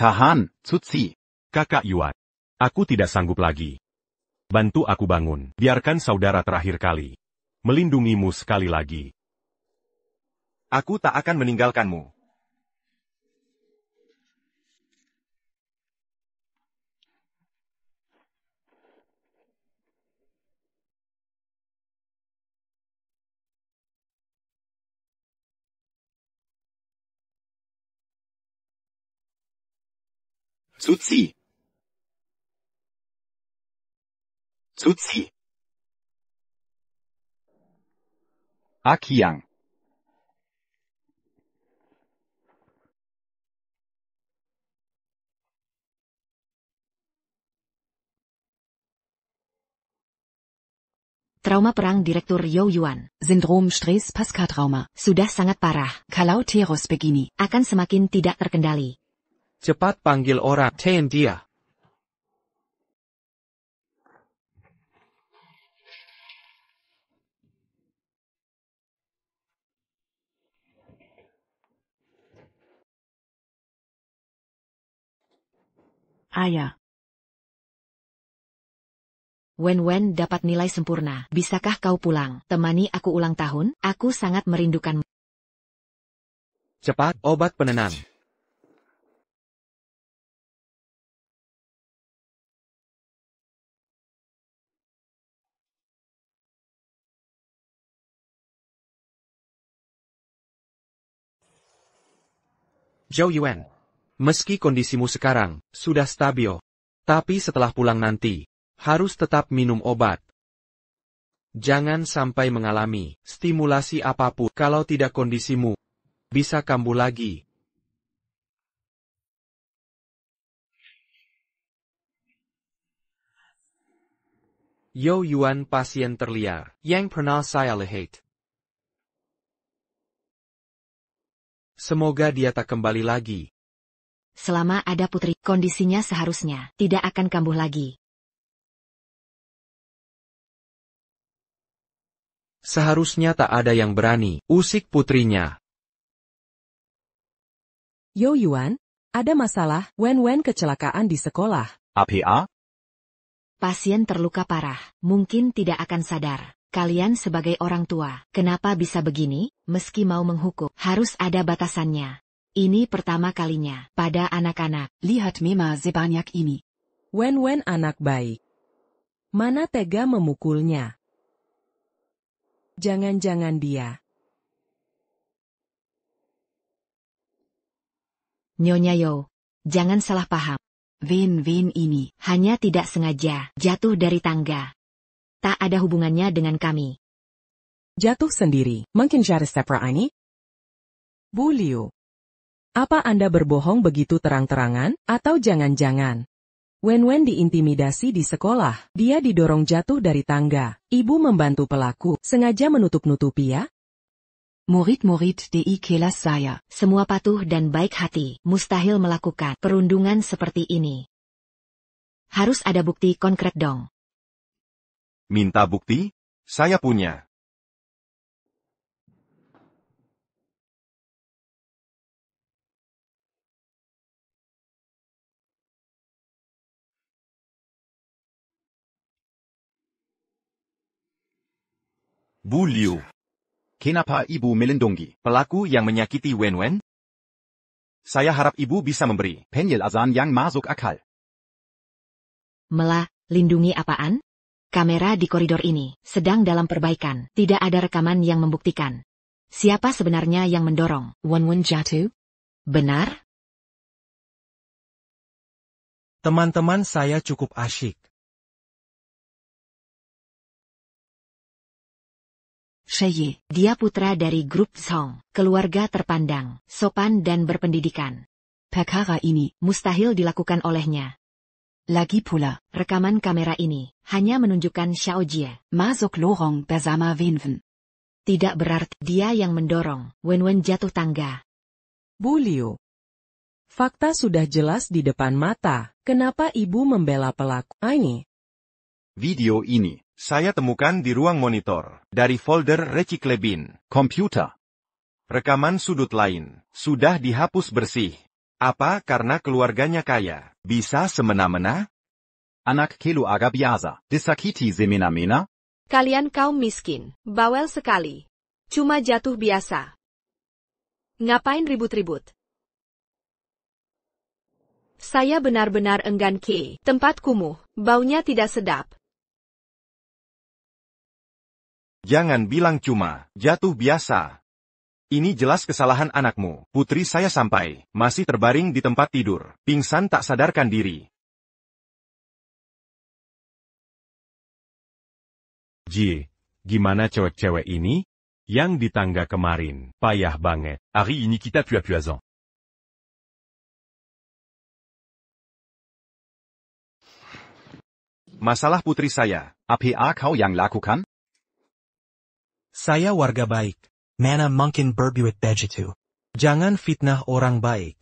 Tahan, Tsutsi. Kakak Yuan. Aku tidak sanggup lagi. Bantu aku bangun. Biarkan saudara terakhir kali. Melindungimu sekali lagi. Aku tak akan meninggalkanmu. Tsutsi. Tsutsi. Akiang. Trauma perang Direktur Yao Yuan. Syndrom Stress Pasca Trauma. Sudah sangat parah. Kalau terus begini, Akan semakin tidak terkendali. Cepat panggil orang. Tahan dia. Ayah. Wen dapat nilai sempurna. Bisakah kau pulang? Temani aku ulang tahun? Aku sangat merindukanmu. Cepat, obat penenang. Zhou Yuan. Meski kondisimu sekarang sudah stabil, tapi setelah pulang nanti, harus tetap minum obat. Jangan sampai mengalami stimulasi apapun. Kalau tidak kondisimu bisa kambuh lagi. Yao Yuan pasien terliar yang pernah saya lihat. Semoga dia tak kembali lagi. Selama ada putri, kondisinya seharusnya tidak akan kambuh lagi. Seharusnya tak ada yang berani usik putrinya. Yao Yuan, ada masalah. Wen kecelakaan di sekolah. APA? Pasien terluka parah, mungkin tidak akan sadar. Kalian sebagai orang tua, kenapa bisa begini? Meski mau menghukum, harus ada batasannya. Ini pertama kalinya pada anak-anak. Lihat Mema sebanyak ini. Wen anak baik. Mana tega memukulnya? Jangan-jangan dia. Nyonya Yao, jangan salah paham. Wen ini. Hanya tidak sengaja jatuh dari tangga. Tak ada hubungannya dengan kami. Jatuh sendiri. Mungkin jari stepra ini? Bu Liu. Apa Anda berbohong begitu terang-terangan? Atau jangan-jangan Wen diintimidasi di sekolah. Dia didorong jatuh dari tangga. Ibu membantu pelaku. Sengaja menutup-nutupi ya? Murid di kelas saya. Semua patuh dan baik hati. Mustahil melakukan perundungan seperti ini. Harus ada bukti konkret dong. Minta bukti? Saya punya. Bu Liu. Kenapa ibu melindungi Pelaku yang menyakiti Wen? Saya harap ibu bisa memberi penjelasan yang masuk akal. Lindungi apaan? Kamera di koridor ini sedang dalam perbaikan. Tidak ada rekaman yang membuktikan. Siapa sebenarnya yang mendorong Wen jatuh? Benar? Teman-teman saya cukup asyik. Sheye. Dia putra dari grup Song, keluarga terpandang, sopan dan berpendidikan. Perkara ini Mustahil dilakukan olehnya. lagi pula. Rekaman kamera ini hanya menunjukkan Xiao Jie. Masuk lorong bersama Wen. Tidak berarti dia yang mendorong Wen jatuh tangga. Bu Liu. Fakta sudah jelas di depan mata. Kenapa ibu membela pelaku ini? video ini. Saya temukan di ruang monitor, dari folder Recycle Bin. Komputer. Rekaman sudut lain, sudah dihapus bersih. Apa karena keluarganya kaya, bisa semena-mena? Anak keluarga biasa, disakiti semena-mena? Kalian kaum miskin, bawel sekali. Cuma jatuh biasa. Ngapain ribut-ribut? Saya benar-benar enggan ke tempat kumuh, baunya tidak sedap. Jangan bilang cuma jatuh biasa. Ini jelas kesalahan anakmu. Putri saya sampai, masih terbaring di tempat tidur, pingsan tak sadarkan diri. Jie, gimana cewek-cewek ini? Yang di tangga kemarin, payah banget. Harry et Nikita puapuasan. Masalah putri saya. Apa kau yang lakukan? Saya warga baik. Mana mungkin berbuat begitu. Jangan fitnah orang baik.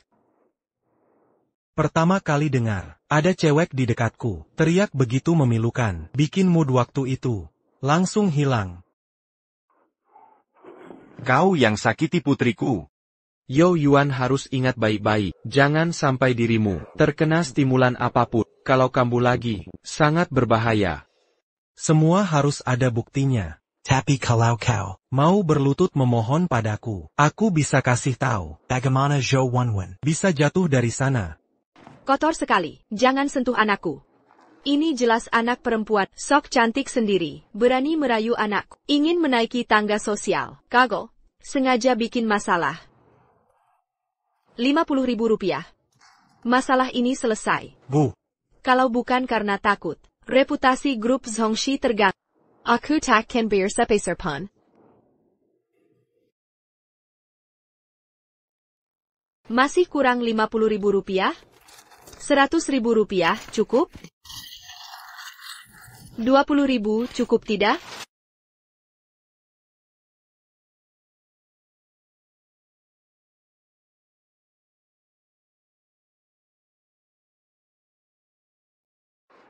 Pertama kali dengar, ada cewek di dekatku, teriak begitu memilukan, bikin mood waktu itu langsung hilang. Kau yang sakiti putriku. Yo Yuan harus ingat baik-baik, jangan sampai dirimu terkena stimulan apapun. Kalau kambuh lagi, sangat berbahaya. Semua harus ada buktinya. Tapi kalau kau mau berlutut memohon padaku, aku bisa kasih tahu. Bagaimana Zhou Wenwen Bisa jatuh dari sana. Kotor sekali, jangan sentuh anakku. Ini jelas anak perempuan, sok cantik sendiri, berani merayu anakku, ingin menaiki tangga sosial, kagok, sengaja bikin masalah. 50.000 rupiah. Masalah ini selesai. Bu. Kalau bukan karena takut, reputasi grup Zhongxi terganggu. Aku takkan bersepah-serpan. Masih kurang 50.000 rupiah? 100.000 rupiah cukup? 20.000 cukup tidak?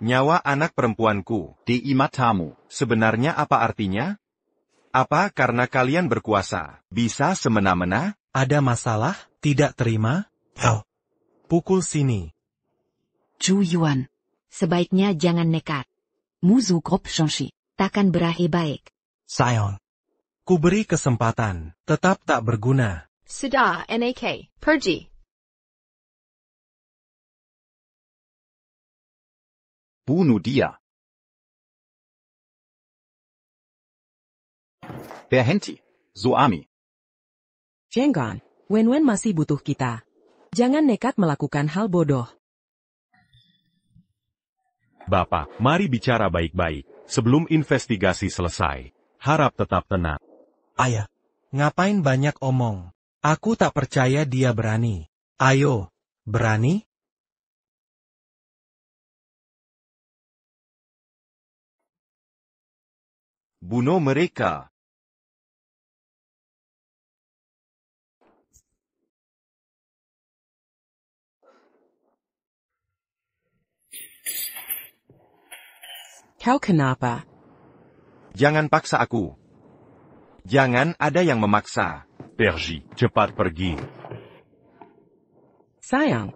Nyawa anak perempuanku. Di matamu. Sebenarnya apa artinya? Apa karena kalian berkuasa, bisa semena-mena? Ada masalah? Tidak terima? Oh. Pukul sini. Zhu Yuan. Sebaiknya jangan nekat. Muzu Grup Zhongxi. Takkan berakhir baik. Sayang. Ku beri kesempatan, tetap tak berguna. Sudah, NAK, pergi. Bunuh dia. Berhenti, suami. Jenggon, Wenwen masih butuh kita. Jangan nekat melakukan hal bodoh. Bapak, mari bicara baik-baik, sebelum investigasi selesai. Harap tetap tenang. Ayah. Ngapain banyak omong? Aku tak percaya dia berani. Ayo, berani? Bunuh mereka. Kau kenapa? Jangan paksa aku. Jangan ada yang memaksa. Pergi, cepat pergi. Sayang.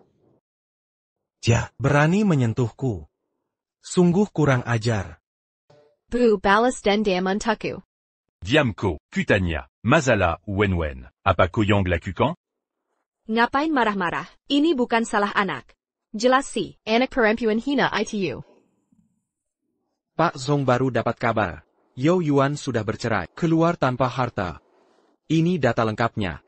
Dia Berani menyentuhku. Sungguh kurang ajar. Bu balas dendam untukku. Diamco, Cutania, Mazala ou Wenwen. Apa Koyang Lakukan? Ngapain marah-marah? Ini bukan salah anak. Jelas sih, anak perempuan hina itu. Pak Zong baru dapat kabar. Yo Yuan sudah bercerai, keluar tanpa harta. Ini data lengkapnya.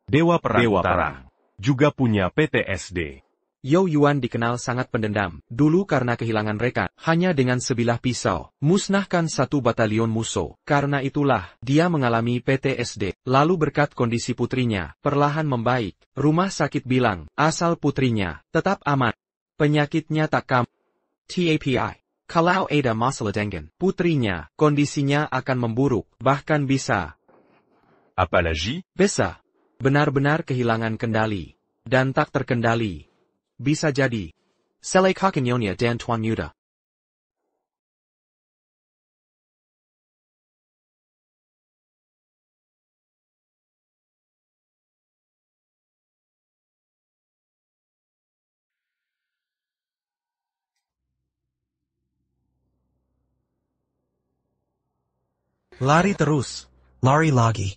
Dewa Perang juga punya PTSD. Yo Yuan dikenal sangat pendendam, dulu karena kehilangan rekan, hanya dengan sebilah pisau, musnahkan satu batalion musuh. Karena itulah, dia mengalami PTSD. Lalu berkat kondisi putrinya, perlahan membaik, rumah sakit bilang, asal putrinya, tetap aman. Penyakitnya tak TAPI. Kalau ada masalah dengan putrinya, kondisinya akan memburuk, bahkan bisa. Apalagi? Bisa. Benar-benar kehilangan kendali. Dan tak terkendali. Bisa jadi. Selek Hakanyonya dan Tuan Muda. Lari terus. Lari lagi.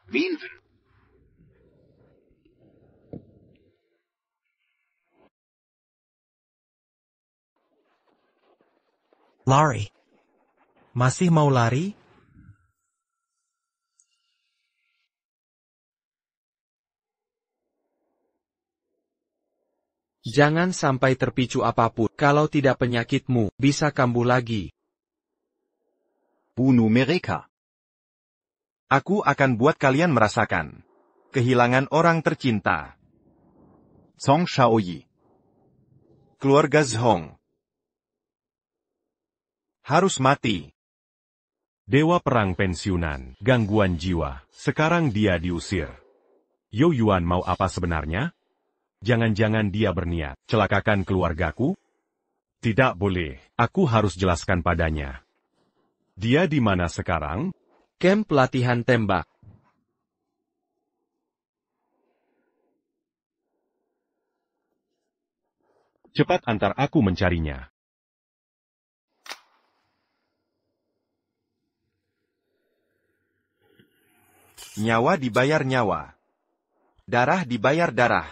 Wienven. Lari. Masih mau lari? Jangan sampai terpicu apapun. Kalau tidak penyakitmu bisa kambuh lagi. Bunuh mereka. Aku akan buat kalian merasakan kehilangan orang tercinta. Zhong Shaoyi. Keluarga Zhong harus mati. Dewa perang pensiunan, gangguan jiwa. Sekarang dia diusir. Yo Yuan mau apa sebenarnya? Jangan-jangan dia berniat celakakan keluargaku? Tidak boleh, aku harus jelaskan padanya. Dia di mana sekarang? Camp pelatihan tembak. Cepat antar aku mencarinya. Nyawa dibayar nyawa. Darah dibayar darah.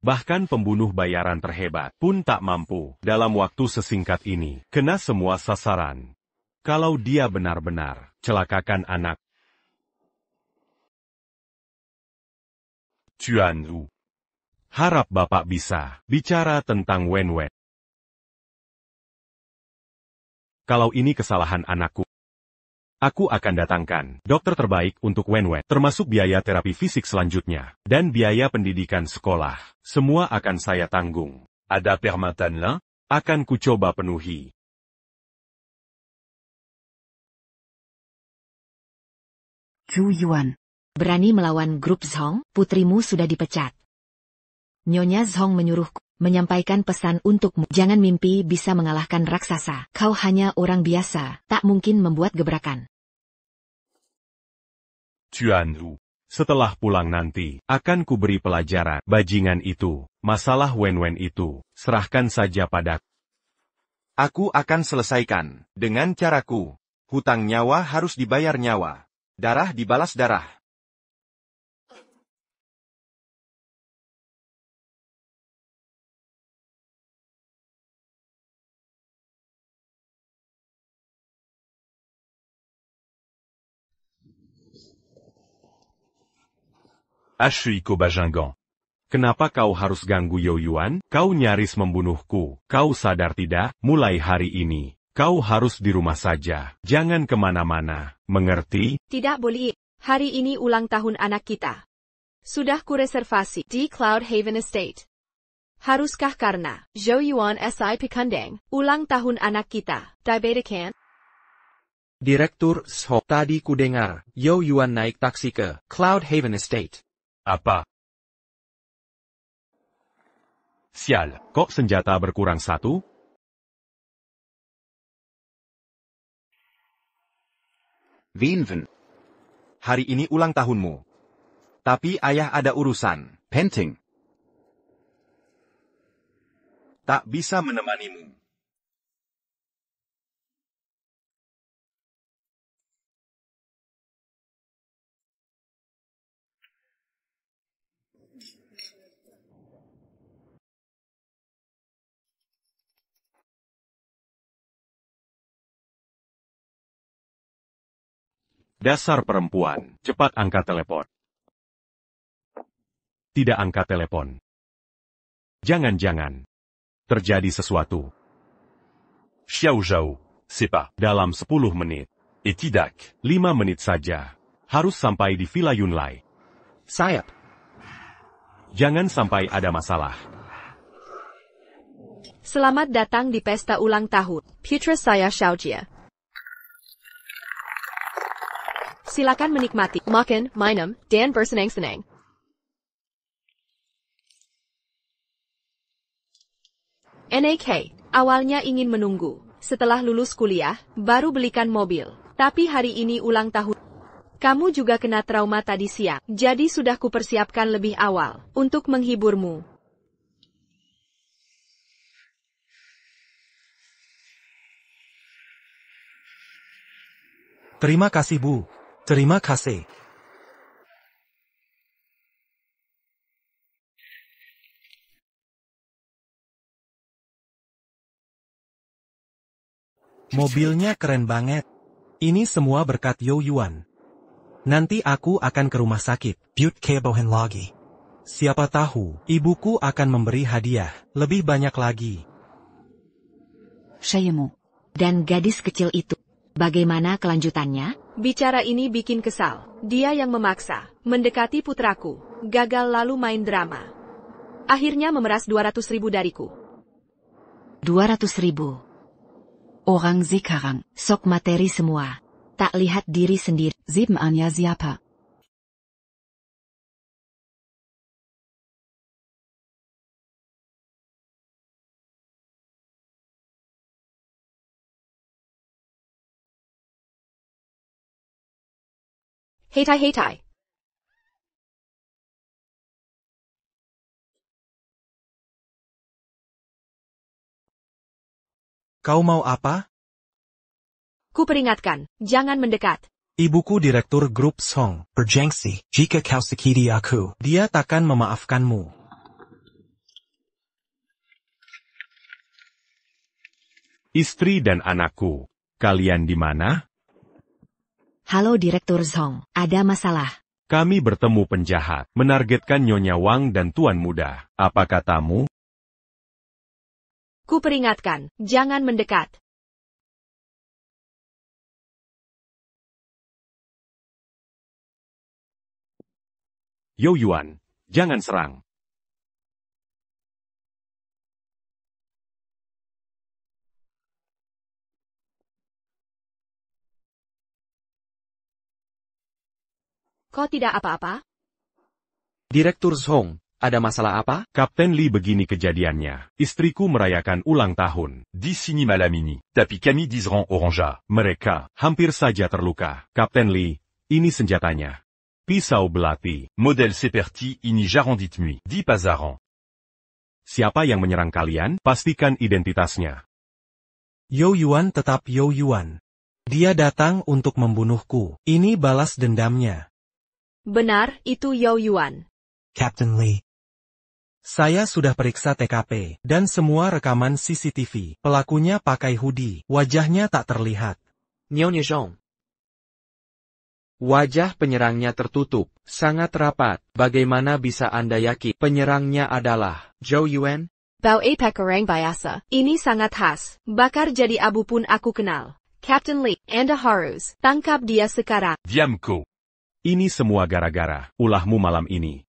Bahkan pembunuh bayaran terhebat pun tak mampu dalam waktu sesingkat ini kena semua sasaran. Kalau dia benar-benar celakakan anak. Tuan Wu. Harap Bapak bisa bicara tentang Wen. Kalau ini kesalahan anakku, aku akan datangkan dokter terbaik untuk Wen, termasuk biaya terapi fisik selanjutnya, dan biaya pendidikan sekolah. Semua akan saya tanggung. Ada permintaan lain? Akan kucoba penuhi. Zhu Yuan. Berani melawan grup Zhong, putrimu sudah dipecat. Nyonya Zhong menyuruhku menyampaikan pesan untukmu. Jangan mimpi bisa mengalahkan raksasa. Kau hanya orang biasa, tak mungkin membuat gebrakan. Tuan Wu. Setelah pulang nanti, akan kuberi pelajaran. Bajingan itu, masalah Wen itu, serahkan saja padaku. Aku akan selesaikan dengan caraku. Hutang nyawa harus dibayar nyawa. Darah dibalas darah. Ashiko Bajingan. Kenapa kau harus ganggu Yo Yuan? Kau nyaris membunuhku. Kau sadar tidak? Mulai hari ini, kau harus di rumah saja. Jangan kemana-mana. Mengerti? Tidak boleh. Hari ini ulang tahun anak kita. Sudah kureservasi di Cloud Haven Estate. Haruskah karena Zhou Yuan SI Pikandang, ulang tahun anak kita, dibedakan? Direktur Zhong, tadi kudengar, Yo Yuan naik taksi ke Cloud Haven Estate. Apa? Sial, kok senjata berkurang satu? Wienven. Hari ini ulang tahunmu. Tapi ayah ada urusan. Penting. Tak bisa menemanimu. Dasar perempuan, cepat angkat telepon. Tidak angkat telepon. Jangan-jangan terjadi sesuatu. Xiao Zhao. C'est pas. Dalam 10 menit. Et tidak. 5 menit saja. Harus sampai di Villa Yunlai. Sayap. Jangan sampai ada masalah. Selamat datang di pesta ulang tahun, putra saya Xiaojia. Silakan menikmati, makan, minum, dan bersenang-senang. NAK, awalnya ingin menunggu. Setelah lulus kuliah, baru belikan mobil. Tapi hari ini ulang tahun. Kamu juga kena trauma tadi siang, jadi sudah kupersiapkan lebih awal untuk menghiburmu. Terima kasih, Bu. Terima kasih. Mobilnya keren banget. Ini semua berkat Yo Yuan. Nanti aku akan ke rumah sakit. Butte kebohen lagi. Siapa tahu, ibuku akan memberi hadiah lebih banyak lagi. Shayemu. Dan gadis kecil itu, bagaimana kelanjutannya? Bicara ini bikin kesal. Dia yang memaksa, mendekati putraku, gagal lalu main drama. Akhirnya memeras 200.000 dariku. 200.000. Orang sekarang. Sok materi semua. Tak lihat diri sendiri. 7 Anya siapa? Heitai heitai. Kau mau apa? Ku peringatkan, jangan mendekat. Ibuku direktur grup Song. Bergengsi, jika kau sakiti aku. Dia takkan memaafkanmu. Istri dan anakku, kalian di mana? Halo Direktur Zhong, ada masalah. Kami bertemu penjahat, menargetkan Nyonya Wang dan Tuan Muda. Apa katamu? Ku peringatkan, jangan mendekat. Yo Yuan, jangan serang. Kau tidak apa-apa? Direktur Zhong, ada masalah apa? Kapten Li begini kejadiannya. Istriku merayakan ulang tahun. 10 Sinimalamini. Tapi Camille d'Isran Orangea. Mereka hampir saja terluka. Kapten Li, ini senjatanya. Pisau belati. Modèle Seperti ini Jaranditmui. 10 Pazaran. Siapa yang menyerang kalian? Pastikan identitasnya. Yo Yuan tetap Yo Yuan. Dia datang untuk membunuhku. Ini balas dendamnya. Benar, itu Yo Yuan. Captain Lee. Saya sudah periksa TKP dan semua rekaman CCTV. Pelakunya pakai hoodie. Wajahnya tak terlihat. Nyonya Zhong. Wajah penyerangnya tertutup, sangat rapat. Bagaimana bisa Anda yakin penyerangnya adalah Zhou Yuan? Bau apek orang biasa. Ini sangat khas. Bakar jadi abu pun aku kenal. Captain Lee, Anda harus tangkap dia sekarang. Diamco. Ini semua gara-gara ulahmu malam ini.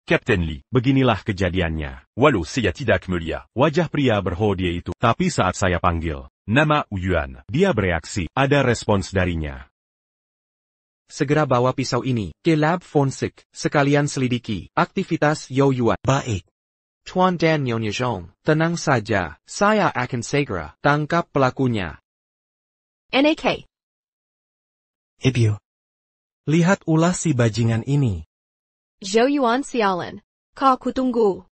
Captain Lee. Beginilah kejadiannya. Walo Seyatidak Melia. Wajah pria berhodie itu. Tapi saat saya panggil, Nama Yuan. dia bereaksi. Ada respons darinya. Segera bawa pisau ini ke lab forensik, sekalian selidiki aktivitas Yo Yuan. Baik. Tuan dan Nyonya Zhong, tenang saja, saya akan segera tangkap pelakunya. NAK. Ibu. Lihat ulah si bajingan ini. Zhou Yuan sialan. Kau kutunggu.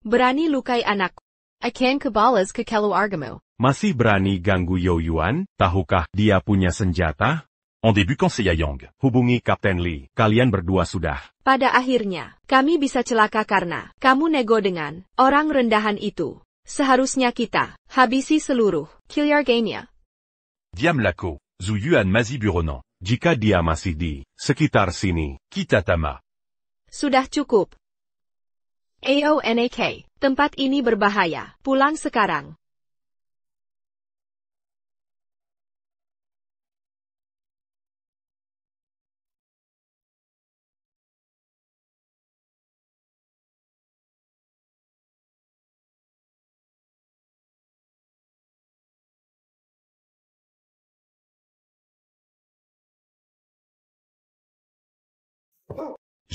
Berani lukai anakku. Akan kebalas ke keluargamu. Masih berani ganggu Yo Yuan? Tahukah dia punya senjata? En début conseil à Yang. Hubungi Kapten Lee. Kalian berdua sudah. Pada akhirnya, kami bisa celaka karena kamu nego dengan orang rendahan itu. Seharusnya kita habisi seluruh killer game-nya. Diam Lako. Zhu Yuan Mazi Buronan. Jika dia masih di sekitar sini. Kitatama. Sudah cukup. AONAK, tempat ini berbahaya. Pulang sekarang.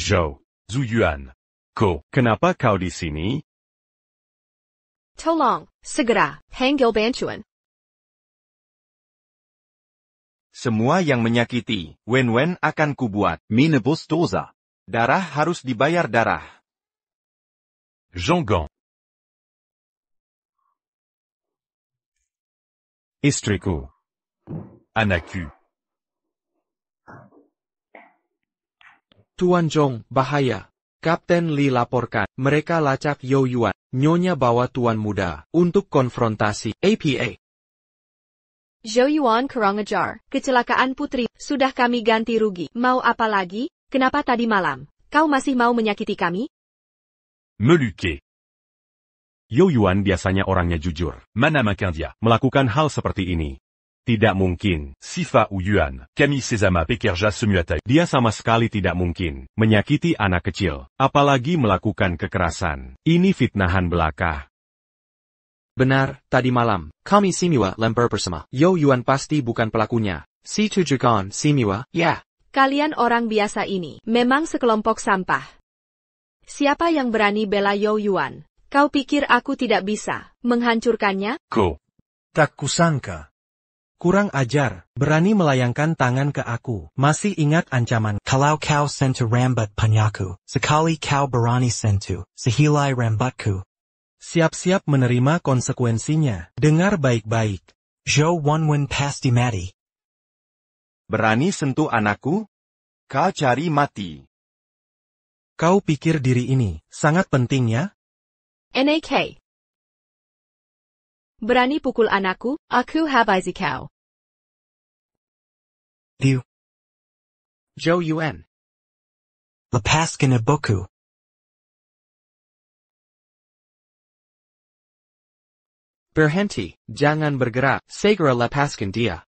Zhou. Zhu Yuan. Ko. Kenapa kau di sini? Tolong, segera, panggil bantuan. Semua yang menyakiti Wen akan kubuat. Minibus dosa. Darah harus dibayar darah. Jongan. Istriku. Anaku. Tuan Zhong, bahaya. Kapten Li laporkan, mereka lacak Yo Yuan. Nyonya bawa tuan muda untuk konfrontasi. APA. Zhou Yuan kurang ajar. Kecelakaan putri, sudah kami ganti rugi. Mau apa lagi? Kenapa tadi malam? Kau masih mau menyakiti kami? Meluke. Yo Yuan biasanya orangnya jujur. Mana Makindia. Melakukan hal seperti ini. Tidak mungkin. Sifa ou Yuan. Camille Sesama Pekerja Semuatai. Dia sama sekali tidak mungkin menyakiti anak kecil, apalagi melakukan kekerasan. Ini fitnahan belaka. Benar, tadi malam, kami Simiwa lempar bersama. Yo Yuan pasti bukan pelakunya. Si Tujukan Simiwa, ya. Kalian orang biasa ini, memang sekelompok sampah. Siapa yang berani bela Yo Yuan? Kau pikir aku tidak bisa menghancurkannya? Ko. Tak kusangka. Kurang ajar, berani melayangkan tangan ke aku. Masih ingat ancaman. Kalau kau sentuh rambat punyaku, sekali kau berani sentuh, sehilai rambatku. Siap-siap menerima konsekuensinya. Dengar baik-baik. Zhou Wenwen pasti mati. Berani sentuh anakku? Kau cari mati. Kau pikir diri ini sangat penting ya? NAK. Berani pukul anakku, aku habisi kau. Liu, Zhou Yuan. lepaskan ibuku. Berhenti, jangan bergerak, segera lepaskan dia.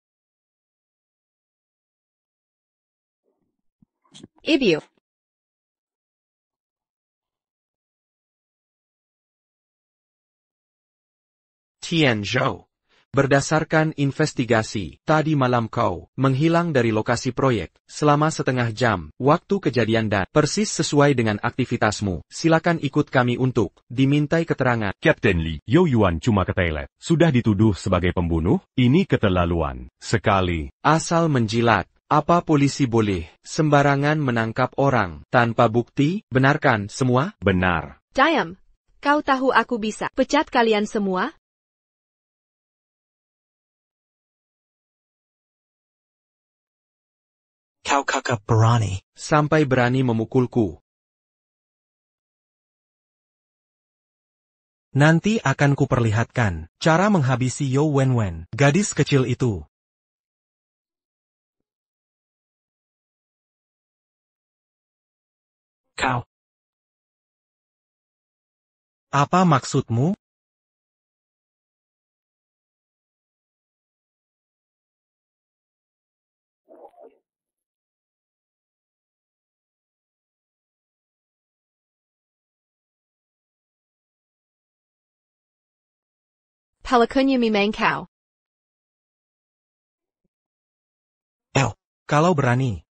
Ibu. Tian Zhou. Berdasarkan investigasi, tadi malam kau menghilang dari lokasi proyek selama setengah jam, waktu kejadian dan persis sesuai dengan aktivitasmu. Silakan ikut kami untuk dimintai keterangan. Kapten Li, Yo Yuan cuma ke toilet. Sudah dituduh sebagai pembunuh? Ini keterlaluan sekali. Asal menjilat, apa polisi boleh sembarangan menangkap orang tanpa bukti? Benarkan semua? Benar. Diam. Kau tahu aku bisa pecat kalian semua? Kau kakak berani. Sampai berani memukulku. Nanti akan kuperlihatkan cara menghabisi Yo Wenwen, gadis kecil itu. Kau. Apa maksudmu? Palakunya memang kau. Kalau berani,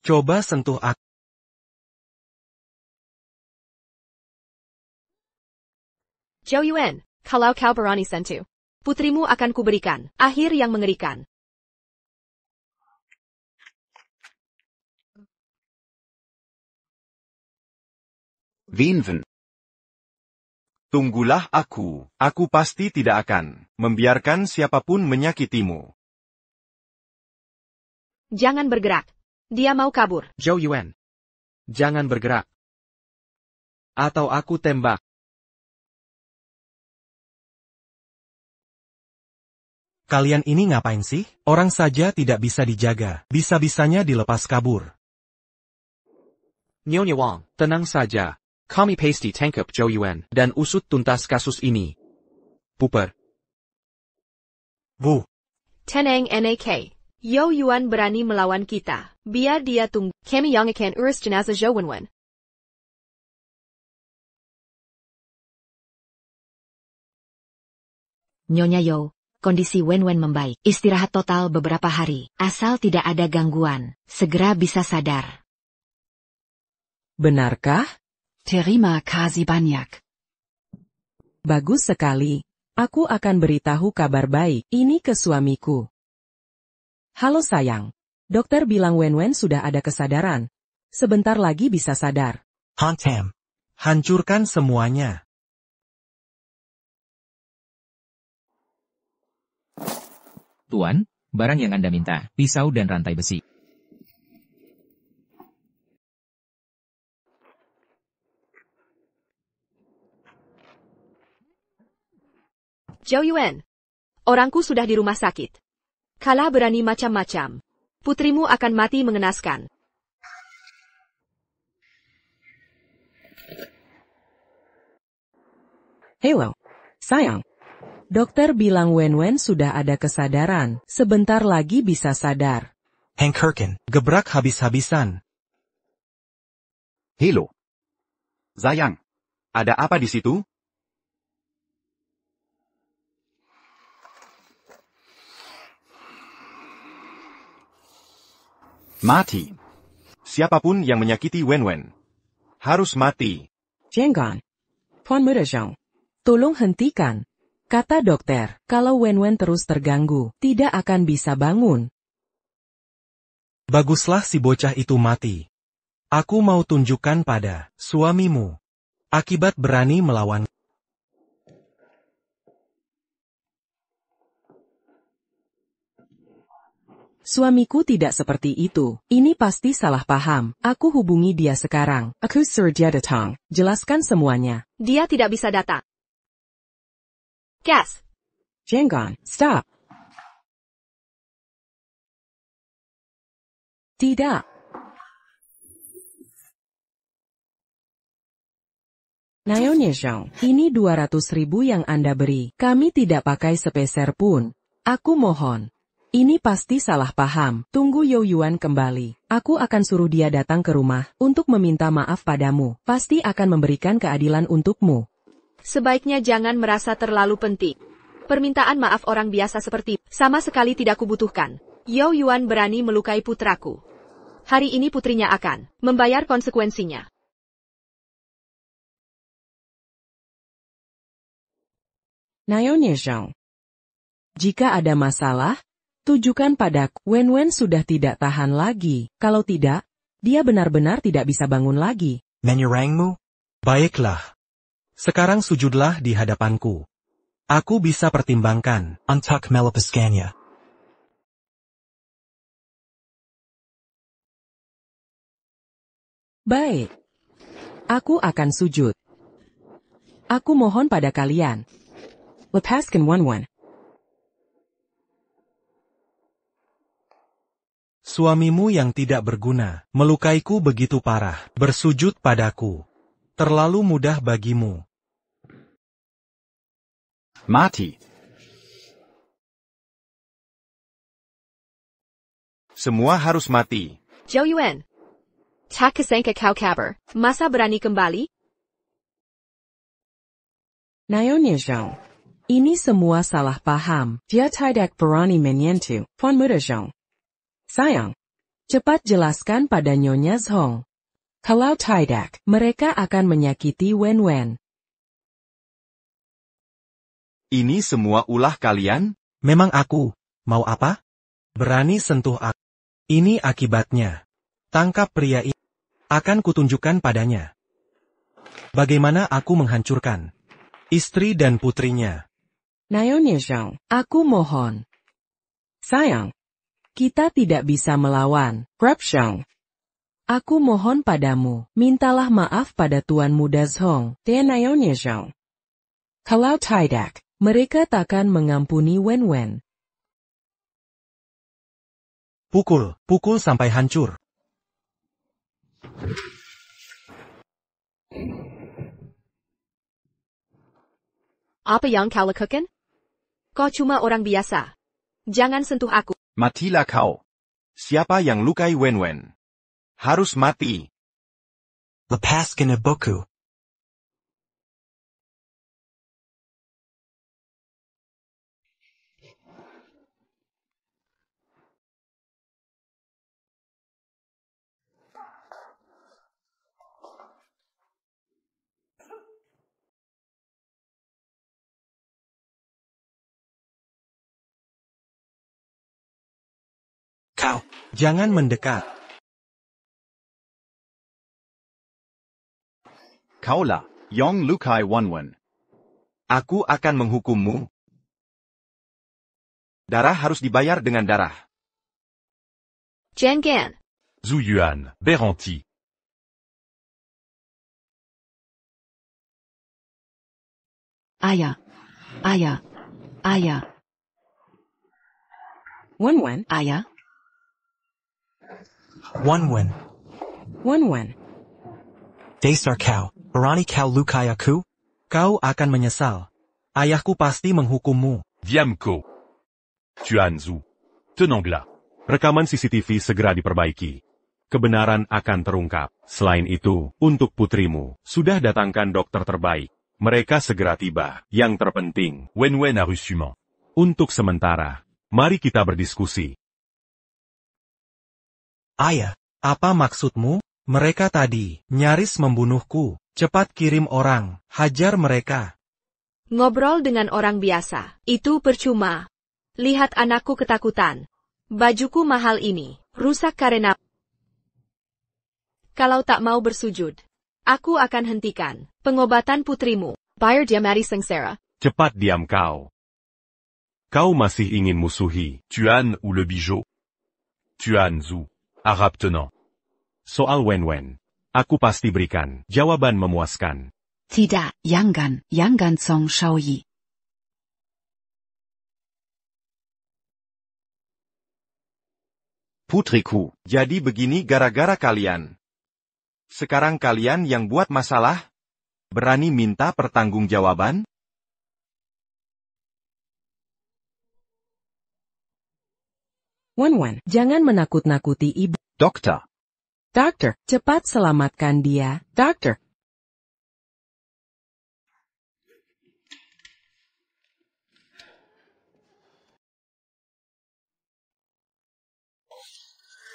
coba sentuh aku. Zhou Yuan, kalau kau berani sentuh, putrimu akan kuberikan akhir yang mengerikan. Wenwen. Tunggulah aku pasti tidak akan membiarkan siapapun menyakitimu. Jangan bergerak. Dia mau kabur. Zhou Yuan. Jangan bergerak. Atau aku tembak. Kalian ini ngapain sih? Orang saja tidak bisa dijaga, bisa-bisanya dilepas kabur. Nyonya Wang, tenang saja. Kami pasti tangkap Zhou Yuan dan usut tuntas kasus ini. Puper. Bu. Tenang NAK. Yo Yuan berani melawan kita. Biar dia tunggu. Kami yang akan urus jenazah Zhou Wenwen. Nyonya Yo, kondisi Wenwen membaik. Istirahat total beberapa hari. Asal tidak ada gangguan, segera bisa sadar. Benarkah? Terima kasih banyak. Bagus sekali. Aku akan beritahu kabar baik ini ke suamiku. Halo sayang. Dokter bilang Wen sudah ada kesadaran. Sebentar lagi bisa sadar. Hantam. Hancurkan semuanya. Tuan, barang yang Anda minta, pisau dan rantai besi. Zhou Yuan. Orangku sudah di rumah sakit. Kalah berani macam-macam. Putrimu akan mati mengenaskan. Halo. Sayang. Dokter bilang Wen sudah ada kesadaran. Sebentar lagi bisa sadar. Hank Kirkin. Gebrak habis-habisan. Helo. Sayang. Ada apa di situ? Mati. Siapapun yang menyakiti Wen harus mati. Jangan. Tuan Muda Zhong. Tolong hentikan. Kata dokter, kalau Wen terus terganggu, tidak akan bisa bangun. Baguslah si bocah itu mati. Aku mau tunjukkan pada suamimu. Akibat berani melawan. Suamiku tidak seperti itu. Ini pasti salah paham. Aku hubungi dia sekarang. Aku suruh dia datang. Jelaskan semuanya. Dia tidak bisa datang. Gas. Jangan. Stop. Tidak. Nyonya Zhong, ini 200.000 yang Anda beri. Kami tidak pakai sepeser pun. Aku mohon. Ini pasti salah paham. Tunggu Zhou Yuan kembali. Aku akan suruh dia datang ke rumah untuk meminta maaf padamu. Pasti akan memberikan keadilan untukmu. Sebaiknya jangan merasa terlalu penting. Permintaan maaf orang biasa seperti sama sekali tidak kubutuhkan. Zhou Yuan berani melukai putraku. Hari ini putrinya akan membayar konsekuensinya. Nyonya Zhong. Jika ada masalah, tujukan padaku. Wen sudah tidak tahan lagi. Kalau tidak, dia benar-benar tidak bisa bangun lagi. Menyerangmu? Baiklah. Sekarang sujudlah di hadapanku. Aku bisa pertimbangkan. Untuk melepaskannya. Baik. Aku akan sujud. Aku mohon pada kalian. Lepaskan Wen. Suamimu yang tidak berguna, melukaiku begitu parah, bersujud padaku. Terlalu mudah bagimu. Mati. Semua harus mati. Zhou Yuan. Tak kesangka kau kabar. Masa berani kembali? Nyonya Zhong. Ini semua salah paham. Dia tidak berani menyentuh Tuan Muda Zhong. Sayang. Cepat jelaskan pada Nyonya Zhong. Kalau tidak, mereka akan menyakiti Wen. Ini semua ulah kalian? Memang aku, mau apa? Berani sentuh aku. Ini akibatnya. Tangkap pria ini. Akan kutunjukkan padanya. Bagaimana aku menghancurkan istri dan putrinya. Nyonya Zhong, aku mohon. Sayang. Kita tidak bisa melawan. Rep Zhong. Aku mohon padamu, mintalah maaf pada Tuan Muda Zhong dan Nyonya Zhong. Kalau tidak, mereka takkan mengampuni Wen. Pukul sampai hancur. Apa yang kau lakukan? Kau cuma orang biasa. Jangan sentuh aku. Matilah kau. Siapa yang lukai Wen harus mati. Lepaskan ibuku. Jangan mendekat. Kaulah, Yong Lukai Wenwen. Aku akan menghukummu. Darah harus dibayar dengan darah. Jian Gan. Zhu Yuan, Beranti. Ayah. Ayah. Ayah. Wenwen. Ayah. Wenwen. Wenwen. Dasar kau, berani kau lukai aku? Kau akan menyesal. Ayahku pasti menghukummu. Diamco. Tuan Zhu. Tenanglah. Rekaman CCTV segera diperbaiki. Kebenaran akan terungkap. Selain itu, untuk putrimu, sudah datangkan dokter terbaik. Mereka segera tiba. Yang terpenting, Wenwen a reçu man. untuk sementara, mari kita berdiskusi. Ayah, Apa maksudmu? Mereka tadi nyaris membunuhku. Cepat kirim orang, hajar mereka. Ngobrol dengan orang biasa, itu percuma. Lihat anakku ketakutan. Bajuku mahal ini, rusak karena... Kalau tak mau bersujud, aku akan hentikan pengobatan putrimu. Bayar dia mati sengsara. Cepat diam kau. Kau masih ingin musuhi. Tuan ou le bijou. Tuan Zhu. Arabe tenant. Soal Wenwen, aku pasti berikan jawaban memuaskan. Tidak, Yangan Song Shaoyi. Putriku, jadi begini gara-gara kalian. Sekarang kalian yang buat masalah? Berani minta pertanggungjawaban? Wenwen, jangan menakut-nakuti ibu. Dokter. Dokter, cepat selamatkan dia. Dokter.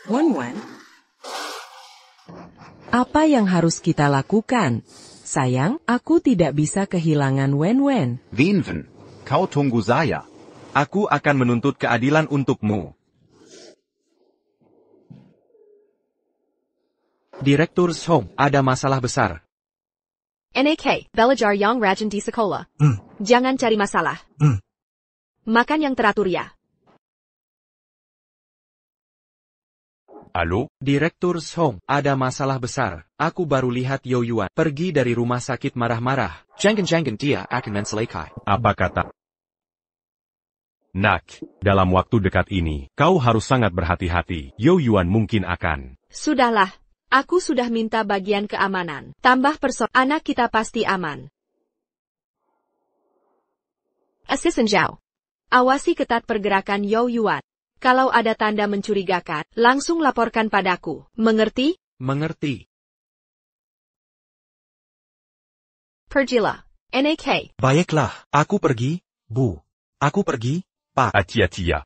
Wenwen. Apa yang harus kita lakukan? Sayang, aku tidak bisa kehilangan Wenwen. Wenwen. Kau tunggu saya. Aku akan menuntut keadilan untukmu. Direktur Zhong, ada masalah besar. NAK, belajar yang rajin di sekolah. Jangan cari masalah. Makan yang teratur ya. Allô? Direktur Zhong, ada masalah besar. Aku baru lihat Yo Yuan pergi dari rumah sakit marah-marah. Jangan dia akan menselesaikan. Apa kata? Nak, dalam waktu dekat ini, kau harus sangat berhati-hati. Yo Yuan mungkin akan. Sudahlah, aku sudah minta bagian keamanan. Tambah anak kita pasti aman. Assistant Zhao. Awasi ketat pergerakan Yo Yuan. Kalau ada tanda mencurigakan, langsung laporkan padaku. Mengerti? Mengerti. Pergilah. NAK. Baiklah, aku pergi, Bu. Aku pergi, Pak. Hati-hati ya.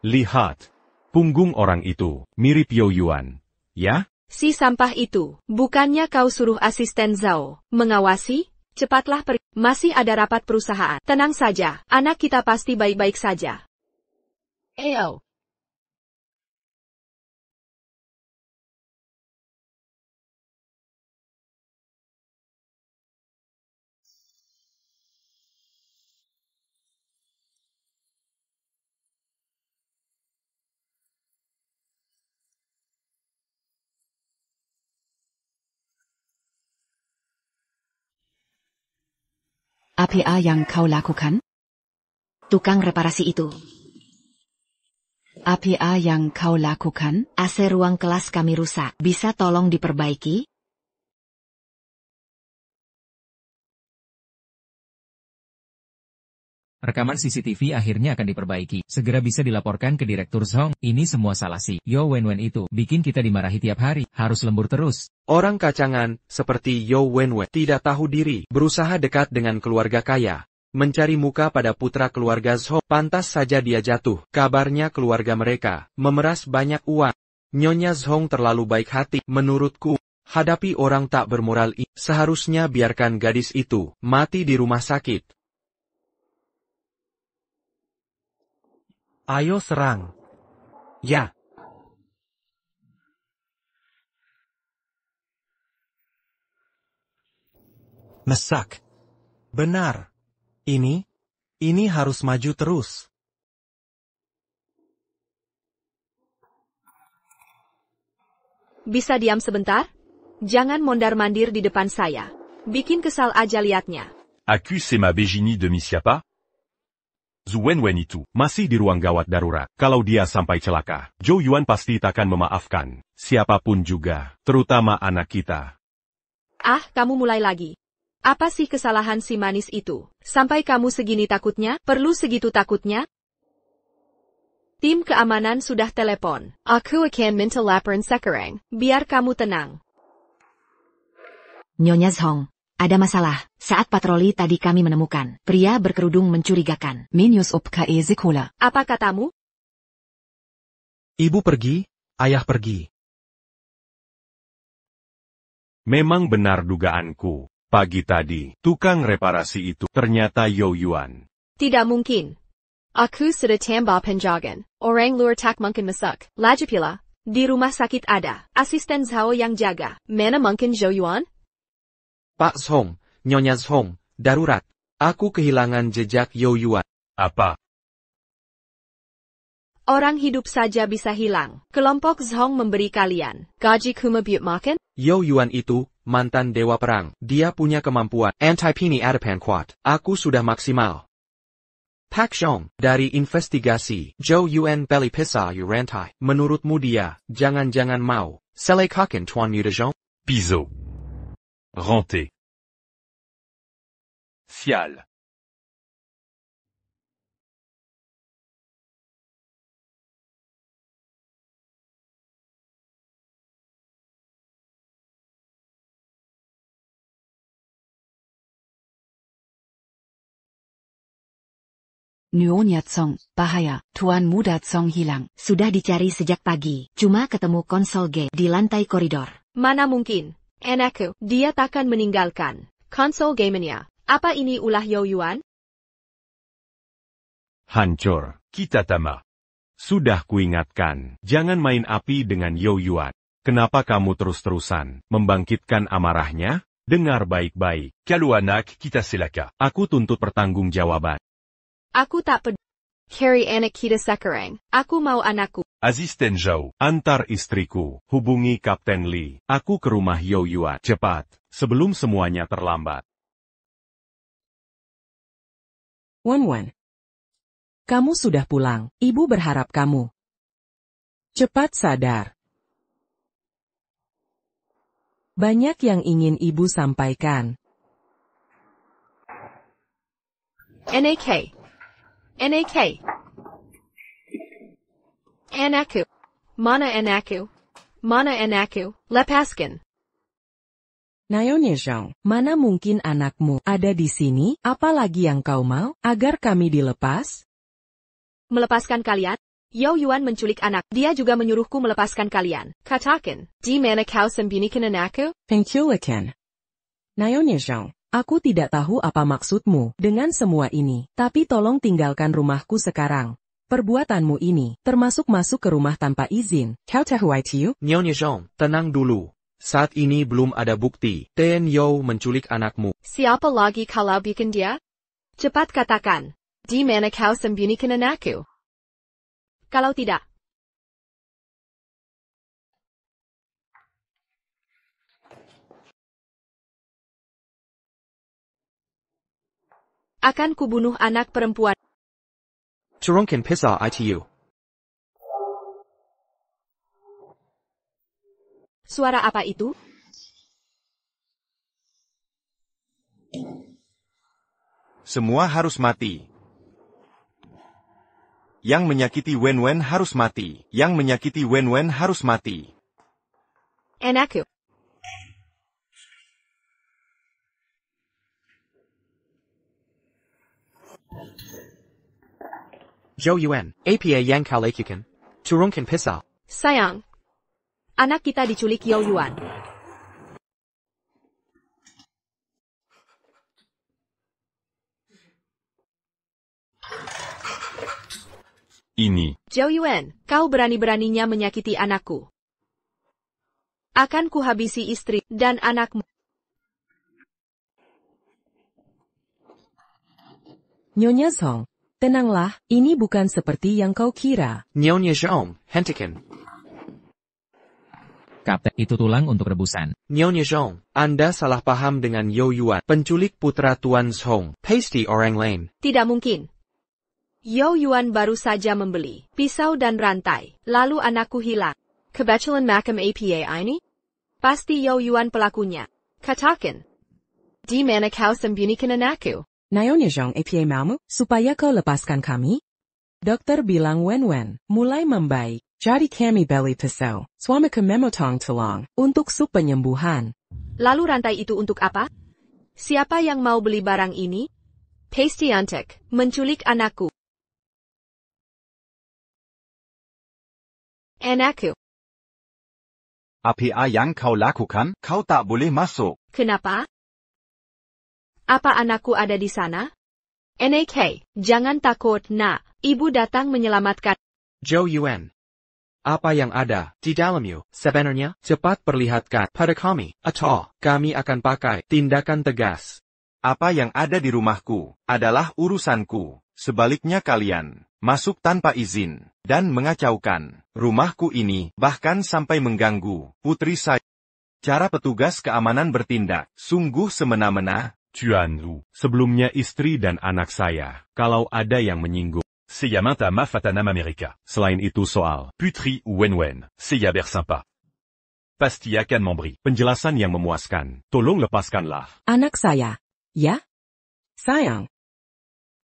Lihat. Punggung orang itu, mirip Yo Yuan. Ya? Si sampah itu, bukannya kau suruh asisten Zhao mengawasi? Cepatlah pergi. Masih ada rapat perusahaan. Tenang saja, anak kita pasti baik-baik saja. Ayo. Apa yang kau lakukan? Tukang reparasi itu. Apa yang kau lakukan? AC ruang kelas kami rusak. Bisa tolong diperbaiki? Rekaman CCTV akhirnya akan diperbaiki. Segera bisa dilaporkan ke Direktur Zhong. Ini semua salah si Yo Wenwen itu. Bikin kita dimarahi tiap hari. Harus lembur terus. Orang kacangan, seperti Yo Wenwen, tidak tahu diri, berusaha dekat dengan keluarga kaya. Mencari muka pada putra keluarga Zhong. Pantas saja dia jatuh. Kabarnya keluarga mereka memeras banyak uang. Nyonya Zhong terlalu baik hati. Menurutku, Hadapi orang tak bermoral ini. Seharusnya biarkan gadis itu mati di rumah sakit. Ayo serang. Ya. Mesak. Benar. Ini harus maju terus. Bisa diam sebentar? Jangan mondar-mandir di depan saya. Bikin kesal aja liatnya. Accuse ma Begini de Misiapa? Zhu Wenwen itu masih di ruang gawat darurat. Kalau dia sampai celaka, Zhou Yuan pasti takkan memaafkan siapapun juga, terutama anak kita. Ah, kamu mulai lagi. Apa sih kesalahan si manis itu? Sampai kamu segini takutnya? Perlu segitu takutnya? Tim keamanan sudah telepon. Aku akan minta laporan sekarang. Biar kamu tenang. Nyonya Zhong, ada masalah. Saat patroli tadi kami menemukan pria berkerudung mencurigakan. Minius opkae sekolah. Apa katamu? Ibu pergi, ayah pergi. Memang benar dugaanku. Pagi tadi, tukang reparasi itu ternyata Zhou Yuan. Tidak mungkin. Aku sudah tambah penjagaan. Orang luar tak mungkin masuk. Lagi pula, di rumah sakit ada asisten Zhao yang jaga. Mana mungkin Zhou Yuan? Pak Zhong, Nyonya Zhong, darurat. Aku kehilangan jejak Zhou Yuan. Apa? Orang hidup saja bisa hilang. Kelompok Zhong memberi kalian gaji kumabut makan? Zhou Yuan itu mantan dewa perang. Dia punya kemampuan anti-pini Adapan kuat. Aku sudah maksimal. Pak Zhong, dari investigasi, Zhou Yuan beli pisah rantai. Menurutmu dia, jangan-jangan mau selekakan Tuan Muda Zhong? Piso. Renté. Sial. Nyonya Zhong, bahaya. Tuan Muda Zhong hilang. Sudah dicari sejak pagi. Cuma ketemu konsol game di lantai koridor. Mana mungkin? Anakku, dia takkan meninggalkan konsol gamenya. Apa ini ulah Zhou Yuan? Hancur. Kitatama. Sudah kuingatkan, jangan main api dengan Zhou Yuan. Kenapa kamu terus-terusan membangkitkan amarahnya? Dengar baik-baik. Kalau anak kita selaka. Aku tuntut pertanggungjawaban. Aku tak peduli. Carry anak kita sekarang. Aku mau anakku. Asisten Zhao. Antar istriku, hubungi Kapten Li. Aku ke rumah Zhou Yuan. Cepat, sebelum semuanya terlambat. Wenwen. Kamu sudah pulang. Ibu berharap kamu cepat sadar. Banyak yang ingin ibu sampaikan. NAK. Anakku. Mana anakku? Mana anakku? Lepaskan. Nyonya Zhong, mana mungkin anakmu ada di sini? Apalagi yang kau mau, agar kami dilepas? Melepaskan kalian? Zhou Yuan menculik anak. Dia juga menyuruhku melepaskan kalian. Katakan, di mana kau sembunyikan anakku? Penculikan. Nyonya Zhong, aku tidak tahu apa maksudmu dengan semua ini, tapi tolong tinggalkan rumahku sekarang. Perbuatanmu ini, termasuk masuk ke rumah tanpa izin. Kau tahu itu? Nyonya Zhong, tenang dulu. Saat ini belum ada bukti. Ten Zhou menculik anakmu. Siapa lagi kalau bikin dia? Cepat katakan. Di mana kau sembunyikan anakku? Kalau tidak, akan kubunuh anak perempuan. Turunkan pisah itu. Suara apa itu? Semua harus mati. Yang menyakiti Wenwen harus mati. Yang menyakiti Wenwen harus mati. Anakku. Zhou Yuan, apa yang kau lakukan? Turunkan pisau. Sayang. Anak kita diculik Zhou Yuan. Ini. Zhou Yuan, kau berani-beraninya menyakiti anakku. Akan kuhabisi istri dan anakmu. Nyonya Zhong, tenanglah, ini bukan seperti yang kau kira. Nyonya Zhong, hentikan. Kapten, itu tulang untuk rebusan. Nyonya Zhong, Anda salah paham dengan Yo Yuan, penculik putra Tuan Zhong, pasti orang lain. Tidak mungkin. Yo Yuan baru saja membeli pisau dan rantai, lalu anakku hilang. Kebetulan makam apa ini? Pasti Yo Yuan pelakunya. Katakan. Di mana kau sembunyikan anakku? Nyonya Zhong apa maumu, supaya kau lepaskan kami? Dokter bilang Wen mulai membaik. Jadi kami beli pisau, suamiku memotong tulang, untuk sup penyembuhan. Lalu rantai itu untuk apa? Siapa yang mau beli barang ini? Pasti untuk menculik anakku. Anakku. Apa yang kau lakukan? Kau tak boleh masuk. Kenapa? Apa anakku ada di sana? NAK, jangan takut, nak. Ibu datang menyelamatkan. Zhou Yuan. Apa yang ada di dalammu, sebenarnya, cepat perlihatkan pada kami, atau kami akan pakai tindakan tegas. Apa yang ada di rumahku adalah urusanku. Sebaliknya kalian masuk tanpa izin dan mengacaukan rumahku ini, bahkan sampai mengganggu putri saya. Cara petugas keamanan bertindak sungguh semena-mena. Tuan Lu, sebelumnya istri dan anak saya, kalau ada yang menyinggung. Seyamanta Mafatanam America. Selain itu soal Putri Wenwen, Seyaber sympa. Pasti akan memberi penjelasan yang memuaskan. Tolong lepaskanlah. Anak saya. Ya? Sayang.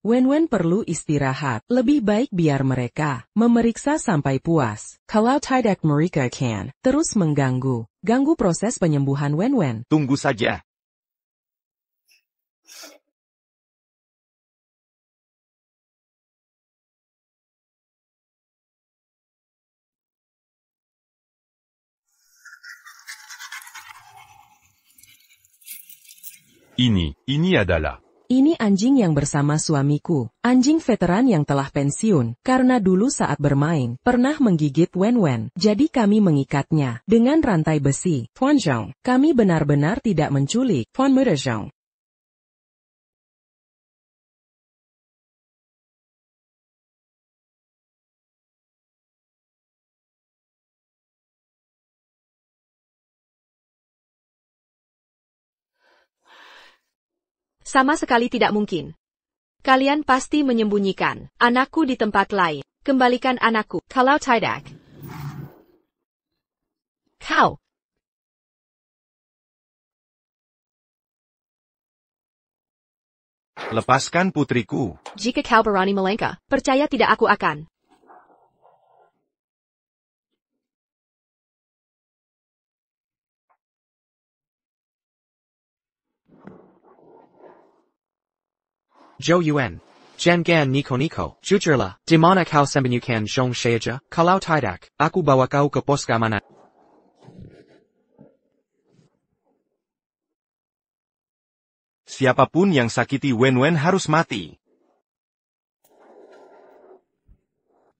Wen perlu istirahat. Lebih baik biar mereka memeriksa sampai puas. Kalau tidak mereka akan terus mengganggu. Ganggu proses penyembuhan Wen. Tunggu saja. Ini adalah. Ini anjing yang bersama suamiku, anjing veteran yang telah pensiun, karena dulu saat bermain, pernah menggigit Wen. Jadi kami mengikatnya dengan rantai besi. Tuan Zhong, kami benar-benar tidak menculik Tuan Muda Zhong. Sama sekali tidak mungkin. Kalian pasti menyembunyikan anakku di tempat lain. Kembalikan anakku, kalau tidak. Kau. Lepaskan putriku. Jika kau berani melangkah, percaya tidak aku akan. Zhou Yuan. Jangan Niko, jujurlah, di mana kau sembunyikan Zhong Sheja? Kalau tidak, aku bawa kau ke pos keamanan. Siapapun yang sakiti Wen harus mati.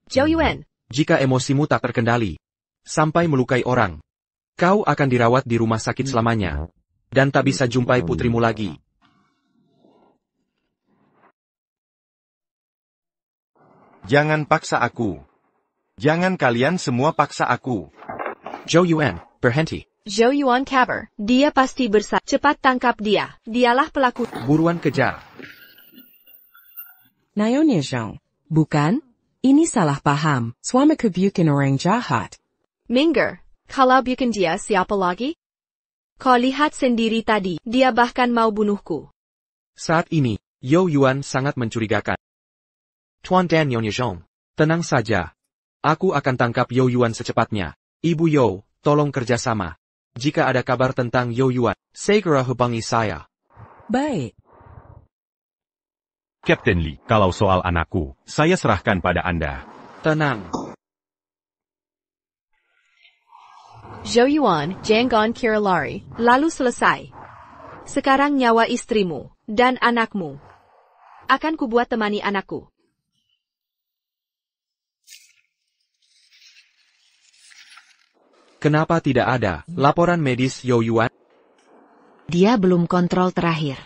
Zhou Yuan. Jika emosimu tak terkendali, sampai melukai orang, kau akan dirawat di rumah sakit selamanya, dan tak bisa jumpai putrimu lagi. Jangan paksa aku. Jangan kalian semua paksa aku. Zhou Yuan, berhenti. Zhou Yuan kabar. Dia pasti bersalah. Cepat tangkap dia. Dialah pelaku. Buruan kejar. Nyonya Zhong. Bukan? Ini salah paham. Suamiku bukan orang jahat. Minggir. Kalau bukan dia siapa lagi? Kau lihat sendiri tadi. Dia bahkan mau bunuhku. Saat ini, Yo Yuan sangat mencurigakan. Tuan dan Nyonya Zhong, tenang saja. Aku akan tangkap Yo Yuan secepatnya. Ibu Yo, tolong kerjasama. Jika ada kabar tentang Yo Yuan, segera hubungi saya. Baik. Kapten Li, kalau soal anakku, saya serahkan pada Anda. Tenang. Zhou Yuan, jangan kira lari, lalu selesai. Sekarang nyawa istrimu dan anakmu akan kubuat temani anakku. Kenapa tidak ada laporan medis Yo Yuan? Dia belum kontrol terakhir.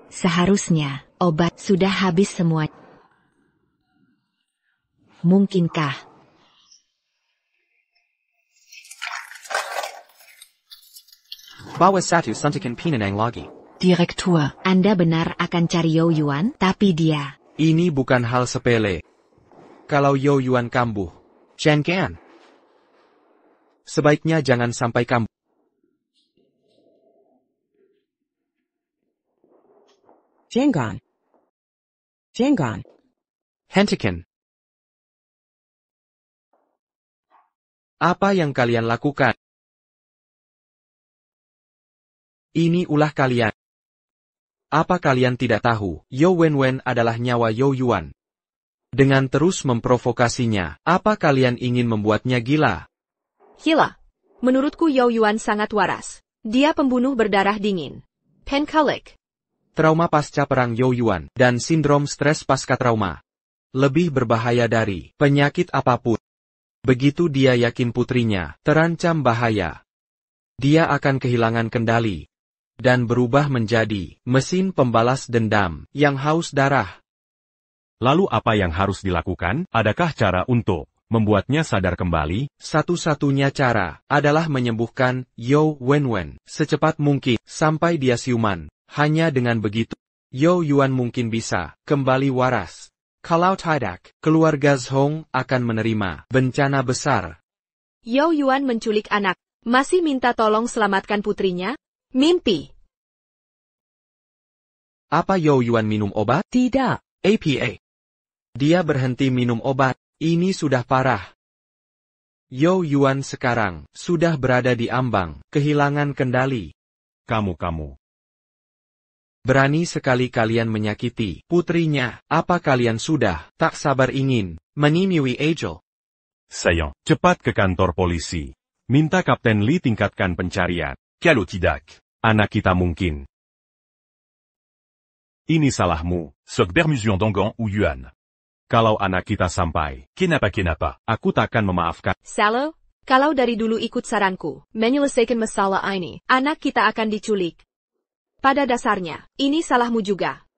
Seharusnya, obat sudah habis semua. Mungkinkah? Bawa satu suntikan penenang lagi. Direktur. Anda benar akan cari Yo Yuan, tapi dia... Ini bukan hal sepele. Kalau Yo Yuan kambuh, jangan. Sebaiknya jangan sampai kambuh. Jangan. Jangan. Hentikan. Apa yang kalian lakukan? Ini ulah kalian. Apa kalian tidak tahu, Yo Wenwen adalah nyawa Yo Yuan? Dengan terus memprovokasinya, apa kalian ingin membuatnya gila? Gila. Menurutku Yo Yuan sangat waras. Dia pembunuh berdarah dingin. Penculik. Trauma pasca perang Yo Yuan dan sindrom stres pasca trauma. Lebih berbahaya dari penyakit apapun. Begitu dia yakin putrinya terancam bahaya, dia akan kehilangan kendali dan berubah menjadi mesin pembalas dendam yang haus darah. Lalu apa yang harus dilakukan? Adakah cara untuk membuatnya sadar kembali? Satu-satunya cara adalah menyembuhkan Yo Wenwen secepat mungkin sampai dia siuman. Hanya dengan begitu, Yo Yuan mungkin bisa kembali waras. Kalau tidak, keluarga Zhong akan menerima bencana besar. Yo Yuan menculik anak, masih minta tolong selamatkan putrinya? Mimpi. Apa Yo Yuan minum obat? Tidak. APA. Dia berhenti minum obat. Ini sudah parah. Yo Yuan sekarang sudah berada di ambang kehilangan kendali. Kamu. Berani sekali kalian menyakiti putrinya. Apa kalian sudah tak sabar ingin menimui Angel? Saillant. Cepat ke kantor polisi. Minta Kapten Lee tingkatkan pencarian. Kalau tidak. Anak kita mungkin. Ini salahmu. Sok Bermusion Dangan ou Yuan. Kalau anak kita sampai, Kenapa. aku takkan memaafkan. Salo, kalau dari dulu ikut saranku, menyelesaikan masalah ini, anak kita akan diculik. Pada dasarnya, ini salahmu juga.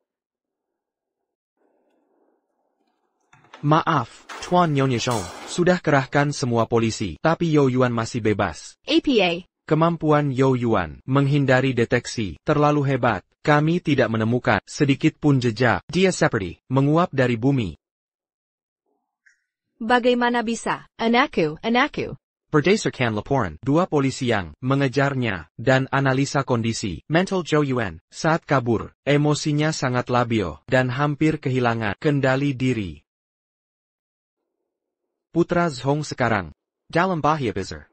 Maaf, Tuan Nyonya Zhong, sudah kerahkan semua polisi, tapi Yo Yuan masih bebas. APA. Kemampuan Yo Yuan menghindari deteksi terlalu hebat. Kami tidak menemukan sedikit pun jejak. Dia seperti menguap dari bumi. Bagaimana bisa? Anakku. Berdasarkan laporan, 2 polisi yang mengejarnya dan analisa kondisi mental Yo Yuan saat kabur, emosinya sangat labil dan hampir kehilangan kendali diri. Putra Zhong sekarang dalam bahaya besar.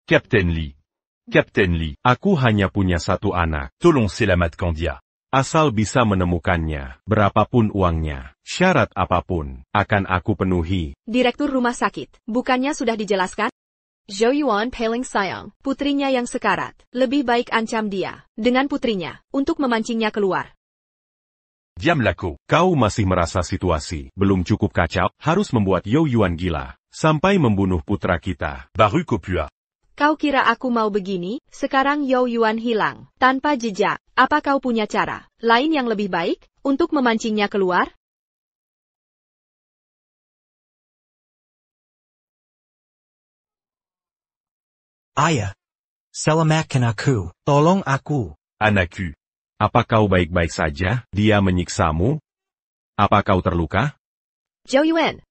Captain Lee. Aku hanya punya satu anak. Tolong selamatkan dia. Asal bisa menemukannya, berapapun uangnya, syarat apapun, akan aku penuhi. Direktur rumah sakit, bukannya sudah dijelaskan? Zhou Yuan paling sayang, putrinya yang sekarat. Lebih baik ancam dia, dengan putrinya, untuk memancingnya keluar. Diam laku. Kau masih merasa situasi belum cukup kacau, harus membuat Yo Yuan gila, sampai membunuh putra kita. Baru kopua. Kau kira aku mau begini? Sekarang Yo Yuan hilang, tanpa jejak. Apa kau punya cara lain yang lebih baik untuk memancingnya keluar? Ayah. Selamatkan aku. Tolong aku. Anakku. Apa kau baik-baik saja? Dia menyiksamu? Apa kau terluka? Zhou Yuan.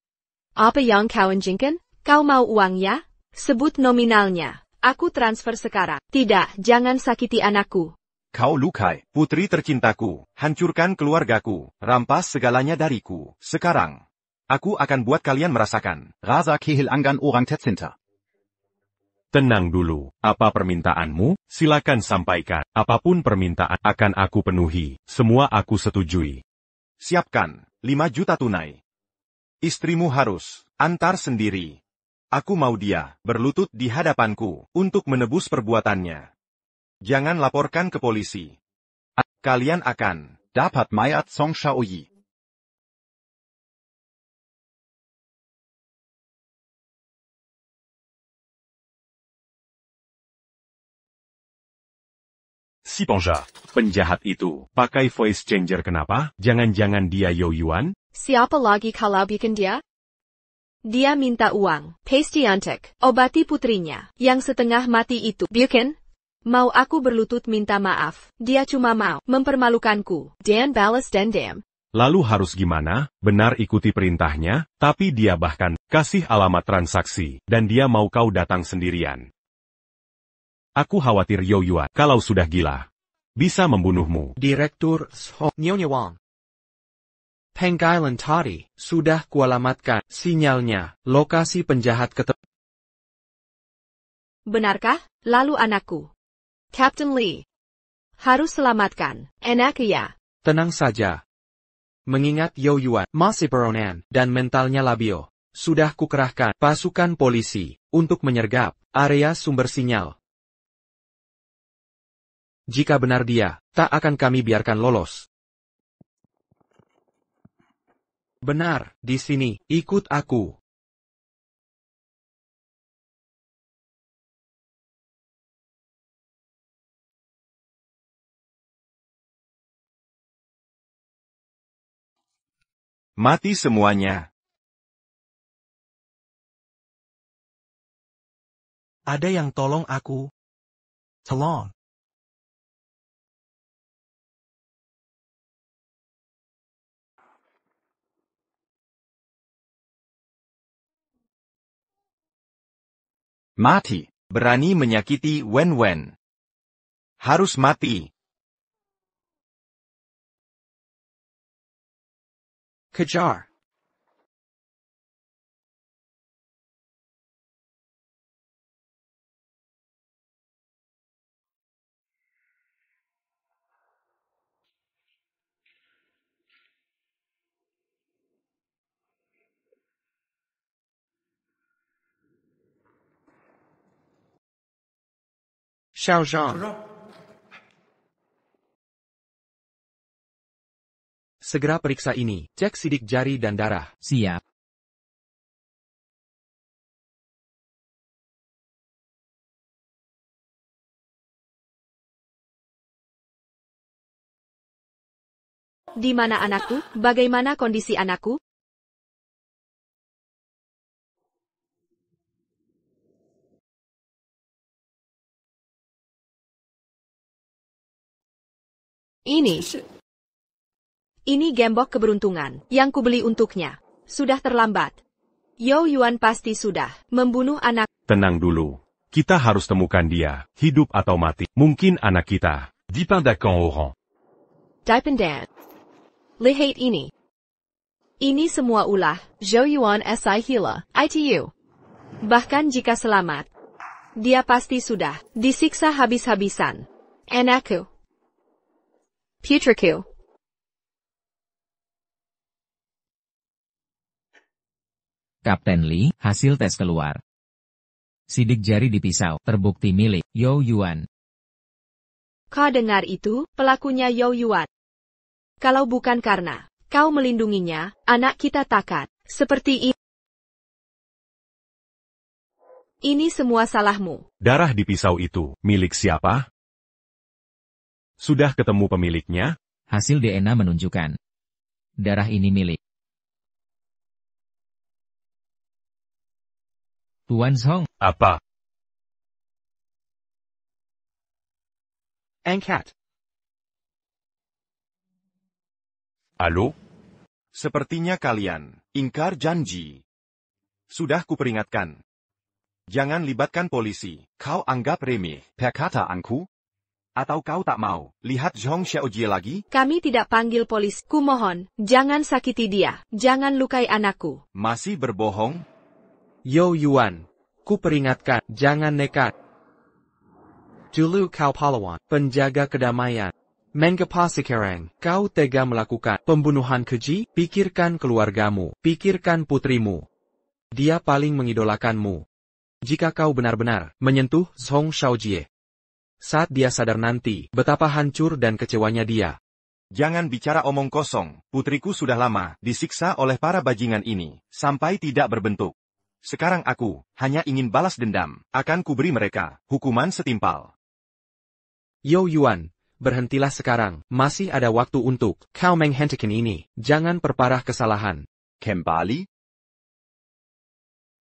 Apa yang kau inginkan? Kau mau uangnya? Sebut nominalnya. Aku transfer sekarang. Tidak, jangan sakiti anakku. Kau lukai, putri tercintaku, hancurkan keluargaku, rampas segalanya dariku. Sekarang, aku akan buat kalian merasakan. Rasa kehilangan orang tercinta. Tenang dulu, apa permintaanmu? Silakan sampaikan. Apapun permintaan akan aku penuhi, semua aku setujui. Siapkan, 5 juta tunai. Istrimu harus antar sendiri. Aku mau dia berlutut di hadapanku untuk menebus perbuatannya. Jangan laporkan ke polisi. Kalian akan dapat mayat Song Shaoyi. Si Panja. Penjahat itu, pakai voice changer kenapa? Jangan-jangan dia Yo Yuan? Siapa lagi kalau bukan dia? Dia minta uang, Pastiantek, obati putrinya, yang setengah mati itu. Bukan? Mau aku berlutut minta maaf, dia cuma mau mempermalukanku, dan balas dendam. Lalu harus gimana? Benar ikuti perintahnya, tapi dia bahkan kasih alamat transaksi, dan dia mau kau datang sendirian. Aku khawatir Yo Yuan, kalau sudah gila, bisa membunuhmu. Direktur Sho Nyonya Wang. Pangailan tadi, sudah kualamatkan sinyalnya, lokasi penjahat Benarkah? Lalu anakku. Captain Lee. Harus selamatkan, enak ya. Tenang saja. Mengingat Yo Yuan masih beronan dan mentalnya labil, sudah kukerahkan pasukan polisi untuk menyergap area sumber sinyal. Jika benar dia, tak akan kami biarkan lolos. Benar, di sini, ikut aku. Mati semuanya. Ada yang tolong aku. Tolong. Mati. Berani menyakiti Wen Wen. Harus mati. Kejar. Xiao Zhang. Segera periksa ini, cek sidik jari dan darah. Siap. Di mana anakku? Bagaimana kondisi anakku? Ini gembok keberuntungan yang kubeli untuknya. Sudah terlambat. Yo Yuan pasti sudah membunuh anak. Tenang dulu. Kita harus temukan dia, hidup atau mati. Mungkin anak kita. Dipendakan orang. Dipendan. Lihat ini. Ini semua ulah Zhou Yuan SI Hila, ITU. Bahkan jika selamat, dia pasti sudah disiksa habis-habisan. Anakku. Putriku. Kapten Lee, hasil tes keluar. Sidik jari di pisau, terbukti milik Yo Yuan. Kau dengar itu, pelakunya Yo Yuan. Kalau bukan karena kau melindunginya, anak kita takkan seperti ini. Ini semua salahmu. Darah di pisau itu, milik siapa? Sudah ketemu pemiliknya? Hasil DNA menunjukkan. Darah ini milik Tuan Song. Apa? Angkat. Halo? Sepertinya kalian ingkar janji. Sudah kuperingatkan. Jangan libatkan polisi. Kau anggap remeh perkataanku? Atau kau tak mau lihat Zhong Xiaojie lagi? Kami tidak panggil polisi. Kumohon, jangan sakiti dia. Jangan lukai anakku. Masih berbohong? Yo Yuan, ku peringatkan, jangan nekat. Dulu kau pahlawan, penjaga kedamaian. Mengapa sekarang kau tega melakukan pembunuhan keji? Pikirkan keluargamu, pikirkan putrimu. Dia paling mengidolakanmu. Jika kau benar-benar menyentuh Zhong Xiaojie, saat dia sadar nanti, betapa hancur dan kecewanya dia. Jangan bicara omong kosong, putriku sudah lama disiksa oleh para bajingan ini, sampai tidak berbentuk. Sekarang aku hanya ingin balas dendam, akan kuberi mereka hukuman setimpal. Yo Yuan, berhentilah sekarang. Masih ada waktu untuk kau menghentikan ini. Jangan perparah kesalahan. Kembali?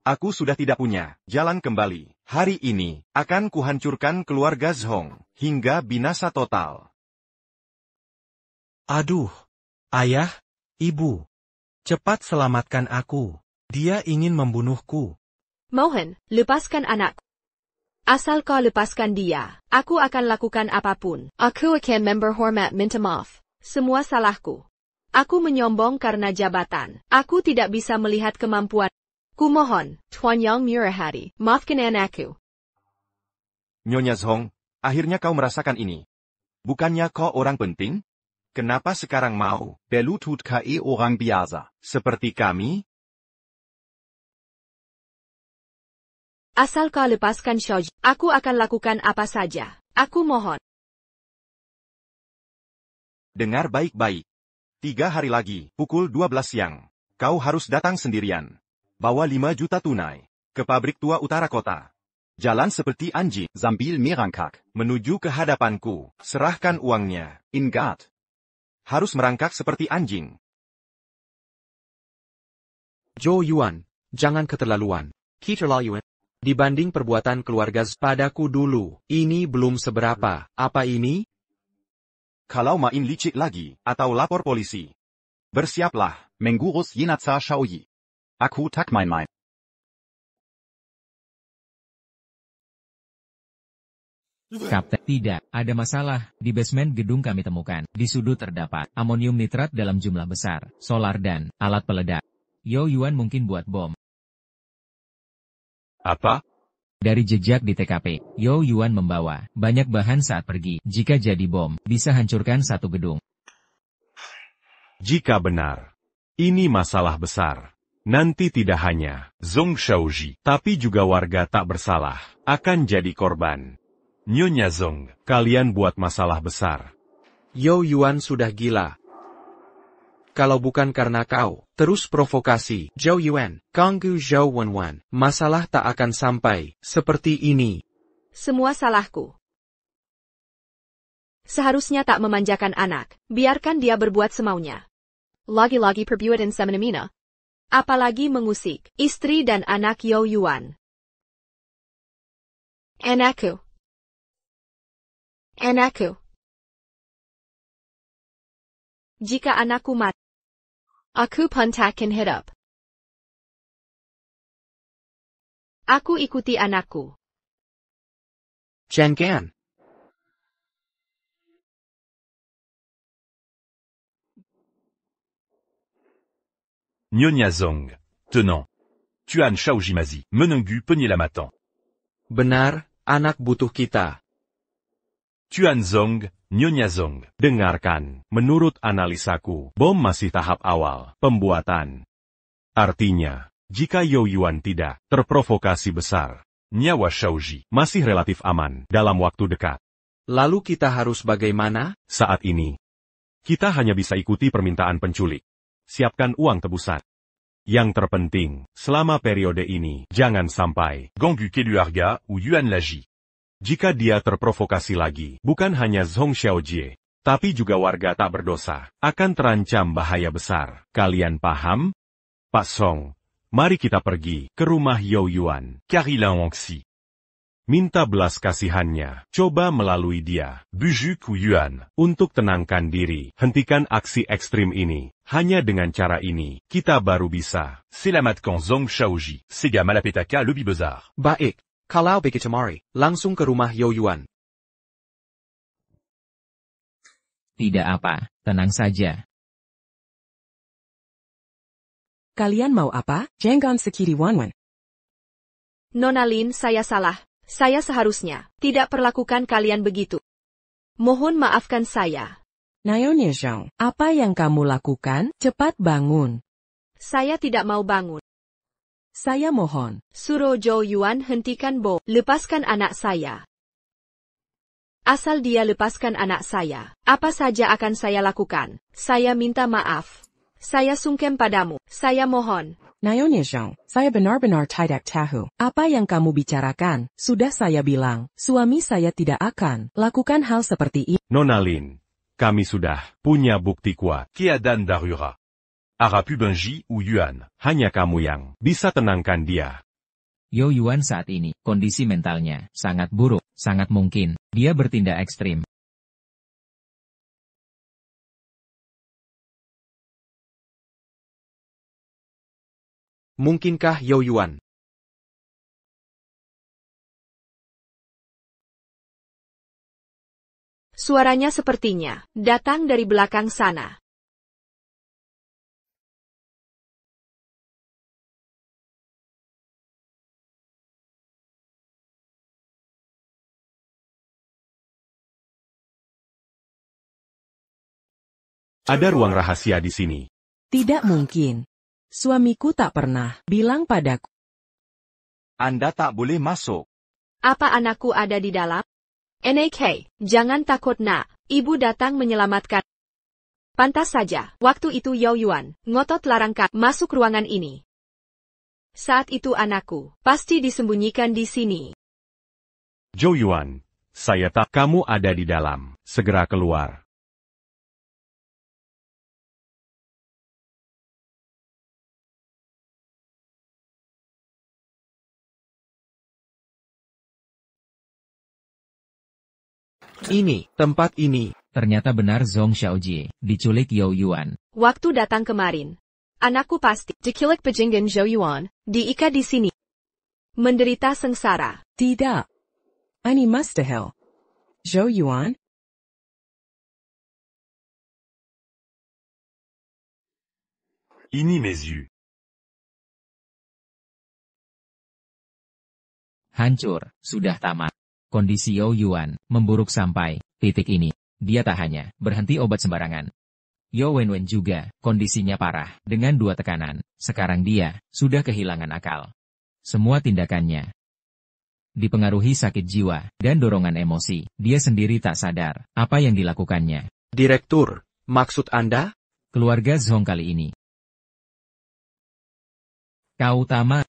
Aku sudah tidak punya jalan kembali. Hari ini, akan kuhancurkan keluarga Zhong, hingga binasa total. Aduh, ayah, ibu. Cepat selamatkan aku. Dia ingin membunuhku. Mohan, lepaskan anakku. Asal kau lepaskan dia, aku akan lakukan apapun. Aku akan memberhormat minta maaf. Semua salahku. Aku menyombong karena jabatan. Aku tidak bisa melihat kemampuan. Kumohon, Tuan Yang Murahati, maafkan anakku. Nyonya Zhong, akhirnya kau merasakan ini. Bukannya kau orang penting? Kenapa sekarang mau Belutut ke orang biasa. seperti kami? Asal kau lepaskan Shoji, aku akan lakukan apa saja. Aku mohon. Dengar baik-baik. 3 hari lagi, pukul 12 siang. Kau harus datang sendirian. Bawa 5 juta tunai. Ke pabrik tua utara kota. Jalan seperti anjing. Sambil merangkak. Menuju ke hadapanku. Serahkan uangnya. Ingat. Harus merangkak seperti anjing. Zhou Yuan, jangan keterlaluan. Keterlaluan. Dibanding perbuatan keluarga padaku dulu, ini belum seberapa. Apa ini? Kalau main licik lagi, atau lapor polisi. Bersiaplah. Mengurus Yenatsa Shaoyi. Aku tak main-main. Kapten, tidak, ada masalah. Di basement gedung kami temukan. Di sudut terdapat amonium nitrat dalam jumlah besar, solar dan alat peledak. Yo Yuan mungkin buat bom. Apa? Dari jejak di TKP, Yo Yuan membawa banyak bahan saat pergi. Jika jadi bom, bisa hancurkan satu gedung. Jika benar, ini masalah besar. Nanti tidak hanya Zhong Shaoji, tapi juga warga tak bersalah akan jadi korban. Nyonya Zhong, Kalian buat masalah besar. Yo Yuan sudah gila. Kalau bukan karena kau, terus provokasi, Zhou Yuan, ganggu Zhou Wenwen, masalah tak akan sampai seperti ini. Semua salahku. Seharusnya tak memanjakan anak, biarkan dia berbuat semaunya. Lagi-lagi perbuatan semena-mena. Apalagi mengusik istri dan anak Yo Yuan. Anakku. Anakku. Jika anakku mati, aku pun takkan hidup. Aku ikuti anakku. Jangan. Nyonya Zhong, tenant. Tuan Shaoji Mazi, menunggu penyelamatan. Benar, anak butuh kita. Tuan Zhong, Nyonya Zhong. Dengarkan, menurut analisaku, bom masih tahap awal pembuatan. Artinya, jika Yo Yuan tidak terprovokasi besar, Nyawa Shaoji masih relatif aman dalam waktu dekat. Lalu kita harus bagaimana? Saat ini, kita hanya bisa ikuti permintaan penculik. Siapkan uang tebusan. Yang terpenting, selama periode ini, jangan sampai Ganggu Keluarga ou Yuan Laji. jika dia terprovokasi lagi, bukan hanya Zhong Xiaojie, tapi juga warga tak berdosa, akan terancam bahaya besar. Kalian paham? Pak Song, mari kita pergi ke rumah Yo Yuan. Car il a anxi. Minta belas kasihannya, coba melalui dia. Bujuk ou Yuan. Untuk tenangkan diri, hentikan aksi ekstrim ini. Hanya dengan cara ini, kita baru bisa. Selamatkan Zhong Shaoji, Sega Malapetaka Lobby Bazar. Baik, kalau begitu mari, langsung ke rumah Yo Yuan. Tidak apa, tenang saja. Kalian mau apa? Jangan sekiri Wanwan. Nona Lin, saya salah. Saya seharusnya tidak perlakukan kalian begitu. Mohon maafkan saya. Naonya Zhang, apa yang kamu lakukan? Cepat bangun. Saya tidak mau bangun. Saya mohon. Suruh Zhou Yuan hentikan bom. Lepaskan anak saya. Asal dia lepaskan anak saya, apa saja akan saya lakukan. Saya minta maaf. Saya sungkem padamu. Saya mohon. Nyonya Zhong, saya benar-benar tidak tahu. Apa yang kamu bicarakan? Sudah saya bilang, suami saya tidak akan lakukan hal seperti ini. Nona Lin, kami sudah punya bukti kuat. Keadaan darurat. Harap Benji ou Yuan. Hanya kamu yang bisa tenangkan dia. Yo Yuan saat ini, kondisi mentalnya sangat buruk, sangat mungkin dia bertindak ekstrim. Mungkinkah Yo Yuan? Suaranya sepertinya datang dari belakang sana. Ada ruang rahasia di sini. Tidak mungkin. Suamiku tak pernah bilang padaku. Anda tak boleh masuk. Apa anakku ada di dalam? NAK, jangan takut nak, ibu datang menyelamatkan. Pantas saja, waktu itu Yo Yuan ngotot larang Kak masuk ruangan ini. Saat itu anakku pasti disembunyikan di sini. Zhou Yuan, saya tak kamu ada di dalam. Segera keluar. Ini, tempat ini. Ternyata benar Zhong Xiaojie diculik Yo Yuan. Waktu datang kemarin, anakku pasti diculik pejinggan Zhou Yuan, diikat di sini. Menderita sengsara. Tidak. Ini mustahil. Zhou Yuan? Ini mes yeux. Hancur, sudah tamat. Kondisi Yo Yuan memburuk sampai titik ini. Dia tak hanya berhenti obat sembarangan. Yo Wenwen juga kondisinya parah dengan 2 tekanan. Sekarang dia sudah kehilangan akal. Semua tindakannya dipengaruhi sakit jiwa dan dorongan emosi. Dia sendiri tak sadar apa yang dilakukannya. Direktur, maksud Anda? Keluarga Zhong kali ini. Kau tamat.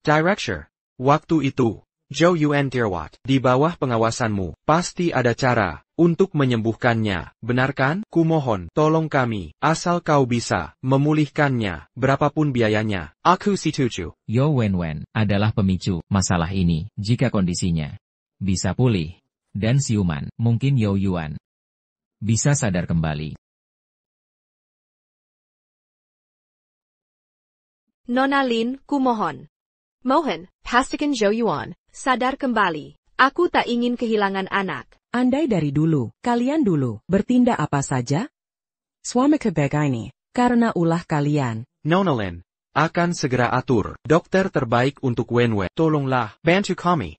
Director, waktu itu, Zhou Yuan dirawat di bawah pengawasanmu. Pasti ada cara untuk menyembuhkannya, benar kan? Kumohon, tolong kami, asal kau bisa memulihkannya, berapapun biayanya. Aku setuju. Yo Wenwen adalah pemicu masalah ini. Jika kondisinya bisa pulih dan siuman, mungkin Yo Yuan bisa sadar kembali. Nona Lin, kumohon. Mohon, pastikan Zhou Yuan sadar kembali. Aku tak ingin kehilangan anak. Andai dari dulu, kalian dulu, bertindak apa saja? Suami kebega ini, karena ulah kalian. Nona Lin, akan segera atur dokter terbaik untuk Wenwen. Tolonglah, bantu kami.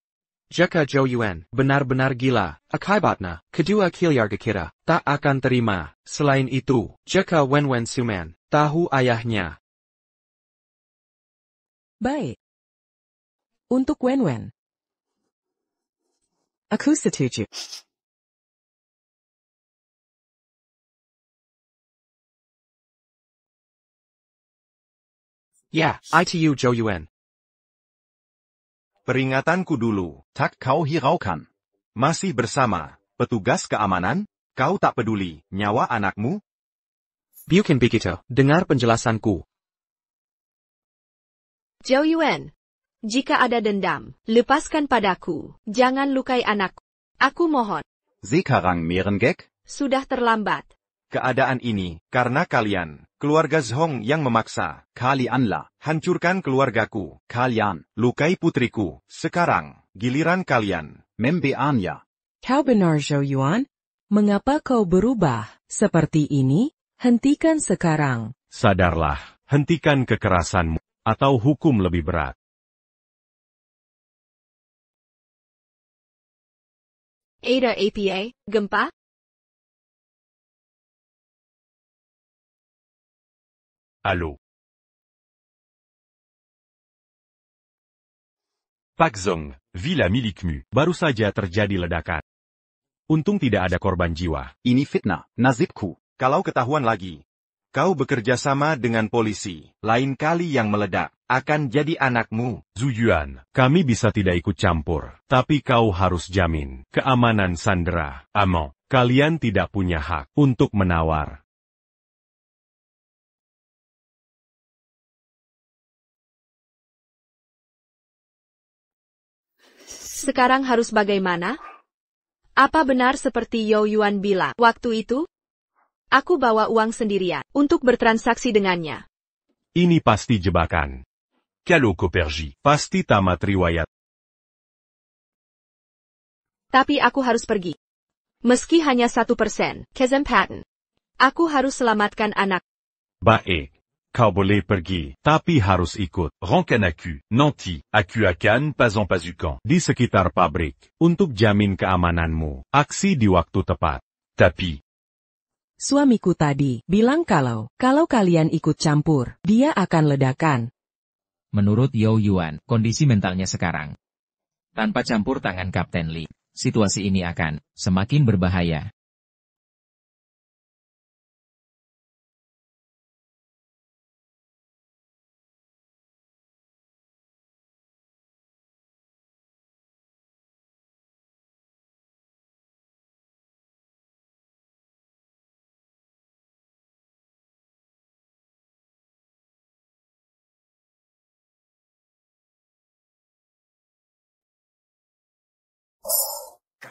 Jika Zhou Yuan benar-benar gila, akibatnya, kedua keluarga kita tak akan terima. Selain itu, jika Wenwen Suman tahu ayahnya. Baik. Untuk Wenwen. Aku setuju. Ya, itu Zhou Yuan. Peringatanku dulu. Tak kau hiraukan. Masih bersama petugas keamanan? Kau tak peduli nyawa anakmu? Bukan begitu. Dengar penjelasanku. Zhou Yuan, jika ada dendam, lepaskan padaku. Jangan lukai anakku. Aku mohon. Sekarang Merengek? Sudah terlambat. Keadaan ini karena kalian, keluarga Zhong yang memaksa. Kalianlah. Hancurkan keluargaku. Kalian. Lukai putriku. Sekarang, giliran kalian. Membeanya. Kau benar Zhou Yuan? Mengapa kau berubah seperti ini? Hentikan sekarang. Sadarlah, hentikan kekerasanmu, atau hukum lebih berat. Ada APA, gempa? Allô. Pak Zhong, Villa Milikmu. Baru saja terjadi ledakan. Untung tidak ada korban jiwa. Ini fitnah, nasibku. Kalau ketahuan lagi, Kau bekerja sama dengan polisi, lain kali yang meledak, akan jadi anakmu. Zhu Yuan, kami bisa tidak ikut campur, tapi kau harus jamin keamanan Sandera. Amon, kalian tidak punya hak untuk menawar. Sekarang harus bagaimana? Apa benar seperti Yao Yuan bilang waktu itu? Aku bawa uang sendirian untuk bertransaksi dengannya. Ini pasti jebakan. Calo Koperji. Pasti tamat riwayat. Tapi aku harus pergi. Meski hanya 1%, kesempatan. Aku harus selamatkan anak. Baik. Kau boleh pergi, tapi harus ikut. Rancanacu, Nanti, Acuacan, pas en pasucan. Di sekitar pabrik, untuk jamin keamananmu. Aksi di waktu tepat. Tapi. Suamiku tadi bilang kalau kalian ikut campur, dia akan ledakan. Menurut Yao Yuan, kondisi mentalnya sekarang. Tanpa campur tangan Kapten Li, situasi ini akan semakin berbahaya.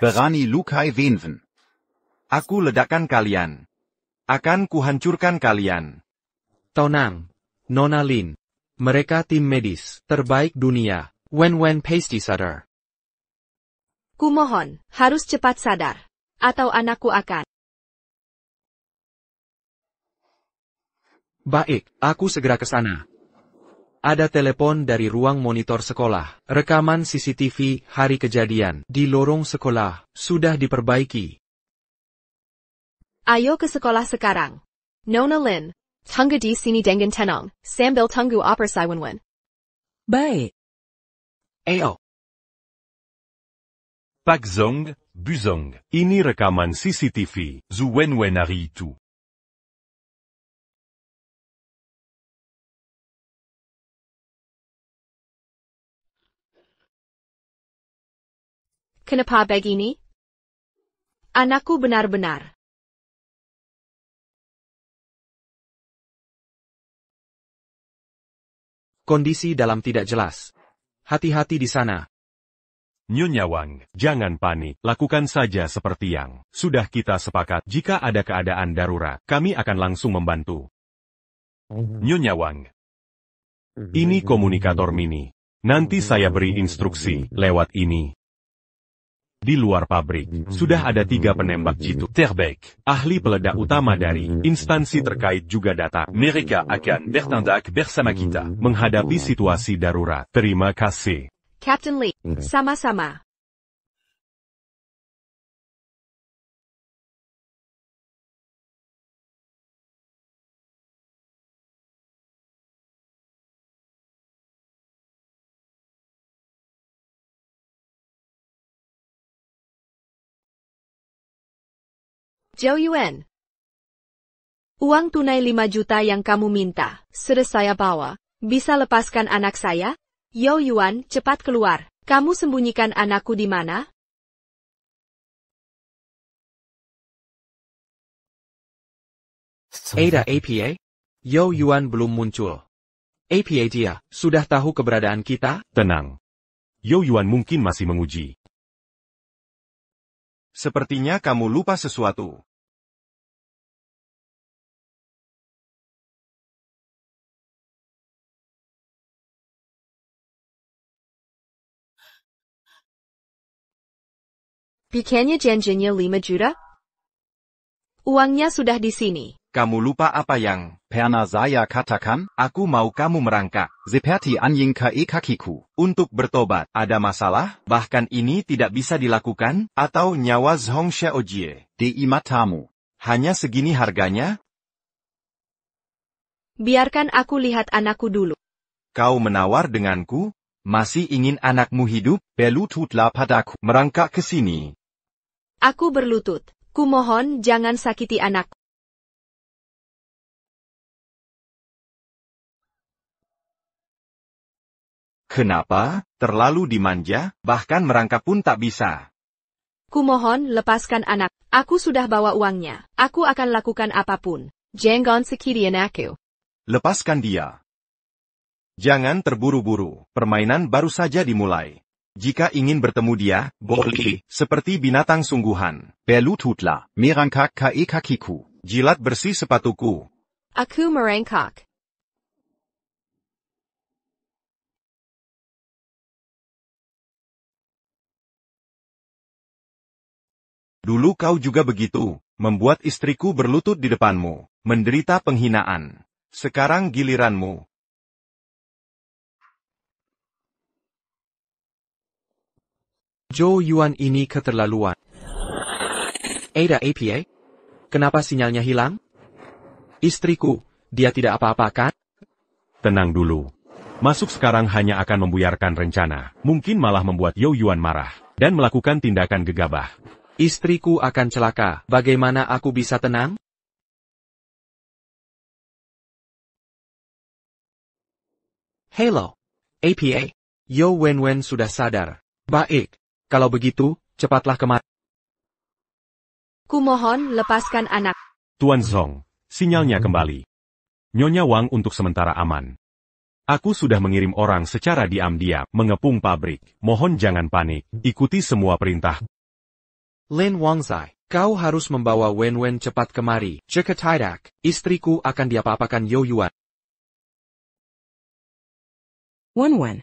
Berani Lukai Wenwen. Aku ledakkan kalian. Akan kuhancurkan kalian. Tonang, Nona Lin. Mereka tim medis terbaik dunia. Wenwen pasti sadar. Kumohon, harus cepat sadar. Atau anakku akan. Baik, aku segera ke sana. Ada telepon dari ruang monitor sekolah. Rekaman CCTV hari kejadian di lorong sekolah sudah diperbaiki. Ayo ke sekolah sekarang. Nona Lin, tunggu di sini dengan tenang, sambil tunggu operasi Wenwen. Baik. Ayo. Pak Zong, Buzong. Ini rekaman CCTV. Zhu Wenwen hari itu. Kenapa begini? Anakku benar-benar. Kondisi dalam tidak jelas. Hati-hati di sana. Nyonya Wang, jangan panik. Lakukan saja seperti yang sudah kita sepakat. Jika ada keadaan darurat, kami akan langsung membantu. Nyonya Wang. Ini komunikator mini. Nanti saya beri instruksi lewat ini. Di luar pabrik, sudah ada 3 penembak jitu Terbaik. ahli peledak utama dari instansi terkait juga datang Mereka akan bertindak bersama kita. menghadapi situasi darurat. Terima kasih. Captain Lee, sama-sama. Zhou Yuan. Uang tunai 5 juta yang kamu minta, sudah saya bawa. Bisa lepaskan anak saya? Yao Yuan, cepat keluar. Kamu sembunyikan anakku di mana? Ada APA? Yao Yuan belum muncul. APA dia, sudah tahu keberadaan kita? Tenang. Yao Yuan mungkin masih menguji. Sepertinya kamu lupa sesuatu. Bukannya janjinya 5 juta? Uangnya sudah di sini. Kamu lupa apa yang Pernah saya katakan? aku mau kamu merangkak. Seperti anjing ke kakiku. Untuk bertobat, ada masalah? Bahkan ini tidak bisa dilakukan? Atau nyawa Zhong Xiaojie? Di matamu. Hanya segini harganya? Biarkan aku lihat anakku dulu. Kau menawar denganku? Masih ingin anakmu hidup? Berlututlah padaku. Merangkak ke sini. Aku berlutut. Kumohon jangan sakiti anakku. Kenapa? Terlalu dimanja, bahkan merangkak pun tak bisa. Kumohon, lepaskan anak. Aku sudah bawa uangnya. Aku akan lakukan apapun. Jangan sakitin aku. Lepaskan dia. Jangan terburu-buru, permainan baru saja dimulai. Jika ingin bertemu dia, boleh, seperti binatang sungguhan. Berlututlah, merangkak ke kakiku. Jilat bersih sepatuku. Aku merangkak. Dulu kau juga begitu, membuat istriku berlutut di depanmu, menderita penghinaan. Sekarang giliranmu. Zhou Yuan ini keterlaluan. Ada apa? Kenapa sinyalnya hilang? Istriku, dia tidak apa-apa kan? Tenang dulu. Masuk sekarang hanya akan membuyarkan rencana, mungkin malah membuat Zhou Yuan marah, dan melakukan tindakan gegabah. Istriku akan celaka, bagaimana aku bisa tenang? Hello. APA. Yo Wenwen sudah sadar. Baik. Kalau begitu, cepatlah kemari. Kumohon, lepaskan anak. Tuan Zhong, sinyalnya kembali. Nyonya Wang untuk sementara aman. Aku sudah mengirim orang secara diam-diam mengepung pabrik. Mohon jangan panik, ikuti semua perintah. Lin Wangzai, kau harus membawa Wenwen cepat kemari. Jika tidak, istriku akan diapa-apakan Yo Yuan. Wenwen.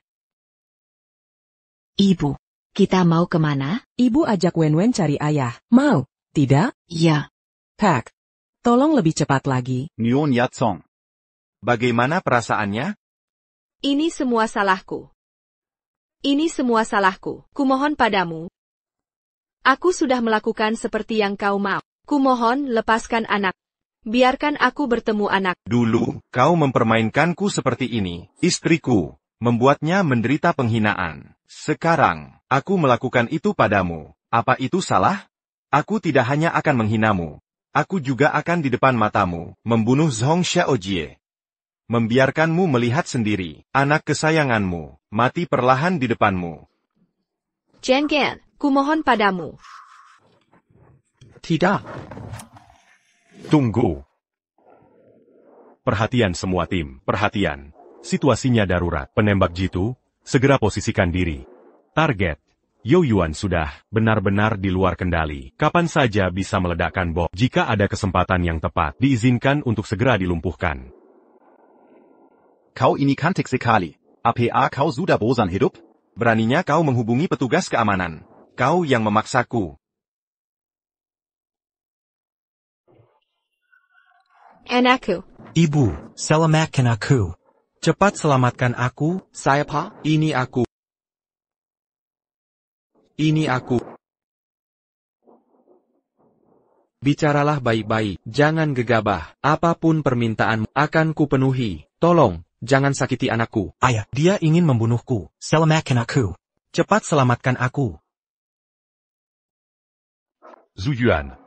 Ibu, kita mau kemana? Ibu ajak Wenwen cari ayah. Mau? Tidak? Ya. Pak. Tolong lebih cepat lagi. Nyonya Zhong. Bagaimana perasaannya? Ini semua salahku. Ini semua salahku. Kumohon padamu. Aku sudah melakukan seperti yang kau mau. Kumohon, lepaskan anak. Biarkan aku bertemu anak. Dulu, kau mempermainkanku seperti ini, istriku, membuatnya menderita penghinaan. Sekarang, aku melakukan itu padamu. Apa itu salah? Aku tidak hanya akan menghinamu. Aku juga akan di depan matamu, membunuh Zhong Xiaojie. Membiarkanmu melihat sendiri, anak kesayanganmu, mati perlahan di depanmu. Jangan, kumohon padamu. Tidak. Tunggu. Perhatian semua tim, perhatian. Situasinya darurat. Penembak jitu, segera posisikan diri. Target. Yo Yuan sudah benar-benar di luar kendali. Kapan saja bisa meledakkan bom. Jika ada kesempatan yang tepat, diizinkan untuk segera dilumpuhkan. Kau ini cantik sekali. Apa kau sudah bosan hidup? Beraninya kau menghubungi petugas keamanan. Kau yang memaksaku. Anakku. Ibu, selamatkan aku. Cepat selamatkan aku. Saya Pak, ini aku. Ini aku. Bicaralah baik-baik, jangan gegabah. Apapun permintaan akan kupenuhi. Tolong, jangan sakiti anakku. Ayah, Dia ingin membunuhku. selamatkan aku. Cepat selamatkan aku. Zhu Yuan.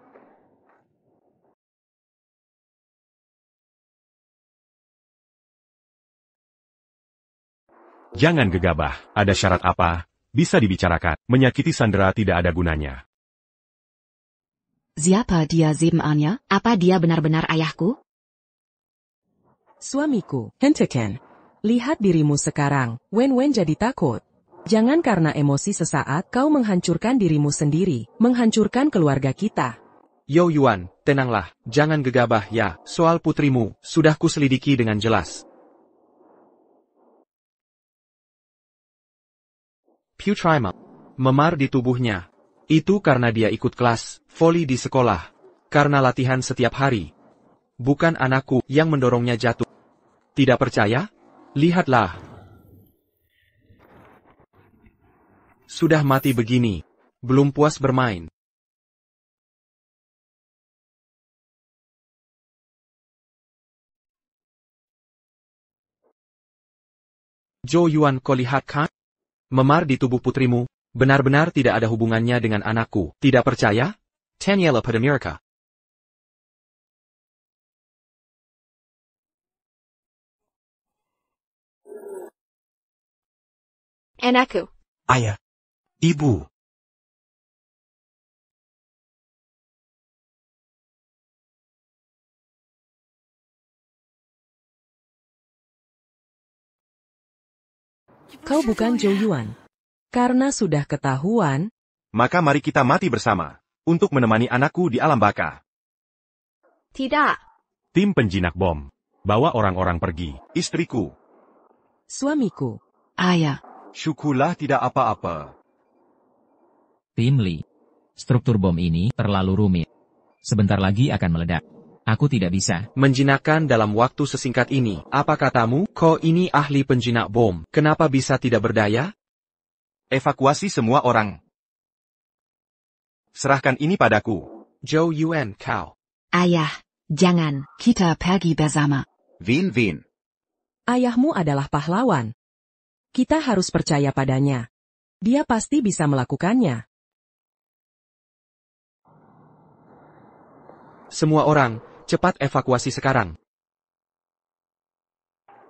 Jangan gegabah, ada syarat apa? Bisa dibicarakan, menyakiti Sandera tidak ada gunanya. Siapa dia sebenarnya? Apa dia benar-benar ayahku? Suamiku, hentikan. Lihat dirimu sekarang, Wenwen jadi takut. Jangan karena emosi sesaat kau menghancurkan dirimu sendiri, menghancurkan keluarga kita. Yo Yuan, tenanglah, jangan gegabah ya. Soal putrimu, sudah kuselidiki dengan jelas. Putrima. Memar di tubuhnya. Itu karena dia ikut kelas voli di sekolah. Karena latihan setiap hari. Bukan anakku yang mendorongnya jatuh. Tidak percaya? Lihatlah. Sudah mati begini. Belum puas bermain. Zhou Yuan, kau lihat kan? Memar di tubuh putrimu, benar-benar tidak ada hubungannya dengan anakku. Tidak percaya? Tanyalah pada mereka. Anakku. Ayah. Ibu. Kau bukan Zhou Yuan. Karena sudah ketahuan, Maka mari kita mati bersama, untuk menemani anakku di alam baka. Tidak. Tim penjinak bom. Bawa orang-orang pergi. Istriku. suamiku. Ayah. Syukurlah tidak apa-apa. Tim Lee. Struktur bom ini terlalu rumit. Sebentar lagi akan meledak. Aku tidak bisa. Menjinakkan dalam waktu sesingkat ini. Apa katamu? Kau ini ahli penjinak bom. Kenapa bisa tidak berdaya? Evakuasi semua orang. Serahkan ini padaku. Zhou Yuan kau. Ayah, jangan. Kita pergi bersama. Wen. Ayahmu adalah pahlawan. Kita harus percaya padanya. Dia pasti bisa melakukannya. Semua orang, cepat evakuasi sekarang.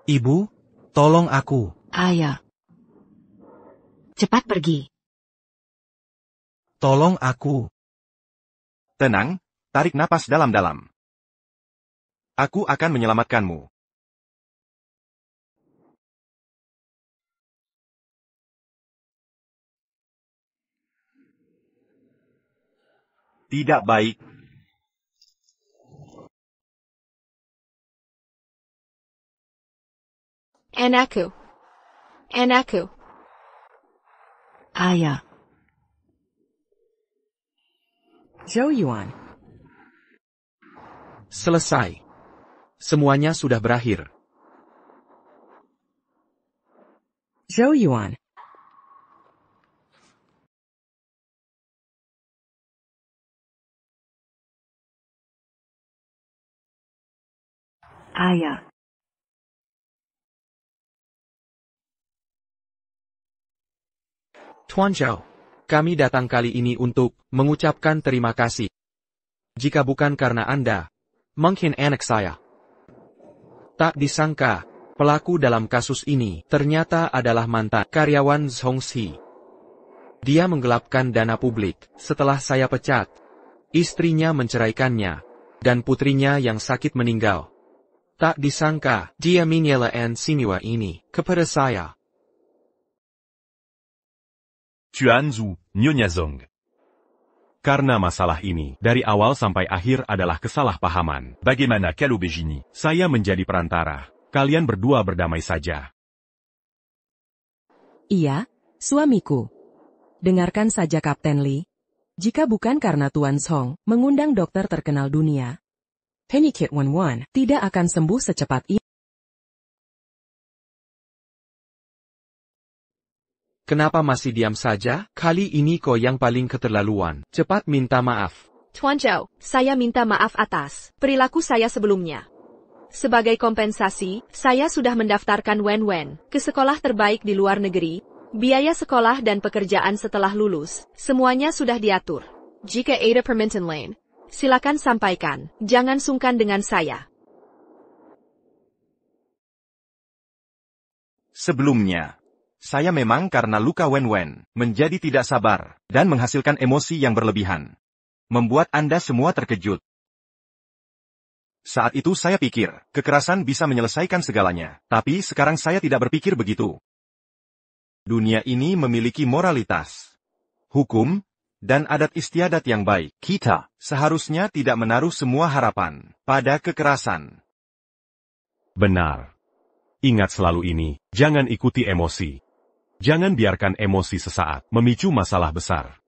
Ibu, tolong aku. Ayah. Cepat pergi. Tolong aku. Tenang, tarik napas dalam-dalam. Aku akan menyelamatkanmu. Tidak baik. Anakku. Ayah. Zhou Yuan. Selesai. Semuanya sudah berakhir. Zhou Yuan. Ayah. Tuan Zhou, kami datang kali ini untuk mengucapkan terima kasih. Jika bukan karena Anda, mungkin anak saya. Tak disangka, pelaku dalam kasus ini ternyata adalah mantan karyawan Zhongxi. Dia menggelapkan dana publik setelah saya pecat. Istrinya menceraikannya, dan putrinya yang sakit meninggal. Tak disangka, dia menyalakan semua ini kepada saya. Chuanzu, Nyonya Zong. Karena masalah ini, dari awal sampai akhir adalah kesalahpahaman. Bagaimana kalau begini? Saya menjadi perantara. Kalian berdua berdamai saja. Iya, suamiku. Dengarkan saja Kapten Lee. Jika bukan karena Tuan Song mengundang dokter terkenal dunia, Penyakit Wan tidak akan sembuh secepat ini. Kenapa masih diam saja? Kali ini kau yang paling keterlaluan. Cepat minta maaf. Tuan Zhou, saya minta maaf atas perilaku saya sebelumnya. Sebagai kompensasi, saya sudah mendaftarkan Wen ke sekolah terbaik di luar negeri. Biaya sekolah dan pekerjaan setelah lulus, semuanya sudah diatur. Jika ada permintaan lain, silakan sampaikan. Jangan sungkan dengan saya. Sebelumnya, saya memang karena luka Wen menjadi tidak sabar, dan menghasilkan emosi yang berlebihan. Membuat Anda semua terkejut. Saat itu saya pikir, kekerasan bisa menyelesaikan segalanya. Tapi sekarang saya tidak berpikir begitu. Dunia ini memiliki moralitas, hukum, dan adat istiadat yang baik. Kita seharusnya tidak menaruh semua harapan pada kekerasan. Benar. Ingat selalu ini, jangan ikuti emosi. Jangan biarkan emosi sesaat memicu masalah besar.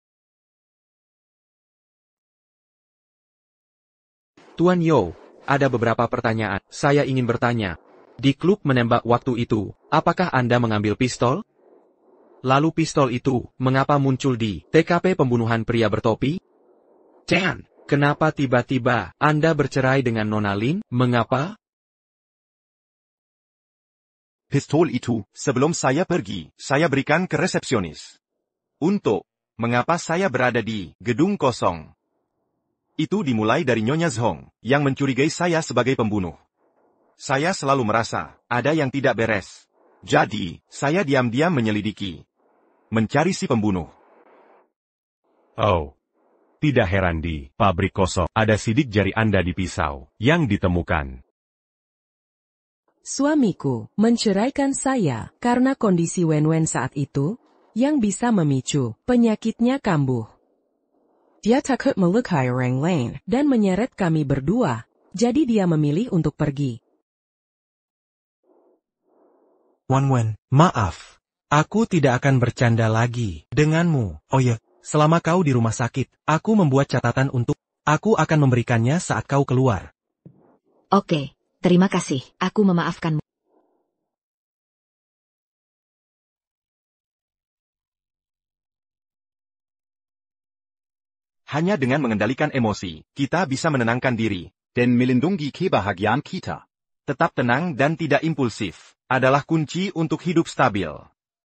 Tuan Yo, ada beberapa pertanyaan. Saya ingin bertanya. Di klub menembak waktu itu, apakah Anda mengambil pistol? Lalu pistol itu, mengapa muncul di TKP pembunuhan pria bertopi? Dan, kenapa tiba-tiba Anda bercerai dengan Nona Lin? Mengapa? Pistol itu, sebelum saya pergi, saya berikan ke resepsionis. Untuk mengapa saya berada di gedung kosong. Itu dimulai dari Nyonya Zhong, yang mencurigai saya sebagai pembunuh. Saya selalu merasa, ada yang tidak beres. Jadi, saya diam-diam menyelidiki. mencari si pembunuh. Oh. Tidak heran di pabrik kosong ada sidik jari Anda di pisau yang ditemukan. Suamiku menceraikan saya karena kondisi Wenwen saat itu, yang bisa memicu penyakitnya kambuh. Dia takut melukai orang lain dan menyeret kami berdua, jadi dia memilih untuk pergi. Wenwen, maaf. Aku tidak akan bercanda lagi denganmu. Oh ya, selama kau di rumah sakit, aku membuat catatan untuk aku akan memberikannya saat kau keluar. Oke, terima kasih. Aku memaafkanmu. Hanya dengan mengendalikan emosi, kita bisa menenangkan diri. Dan melindungi kebahagiaan kita. Tetap tenang dan tidak impulsif adalah kunci untuk hidup stabil.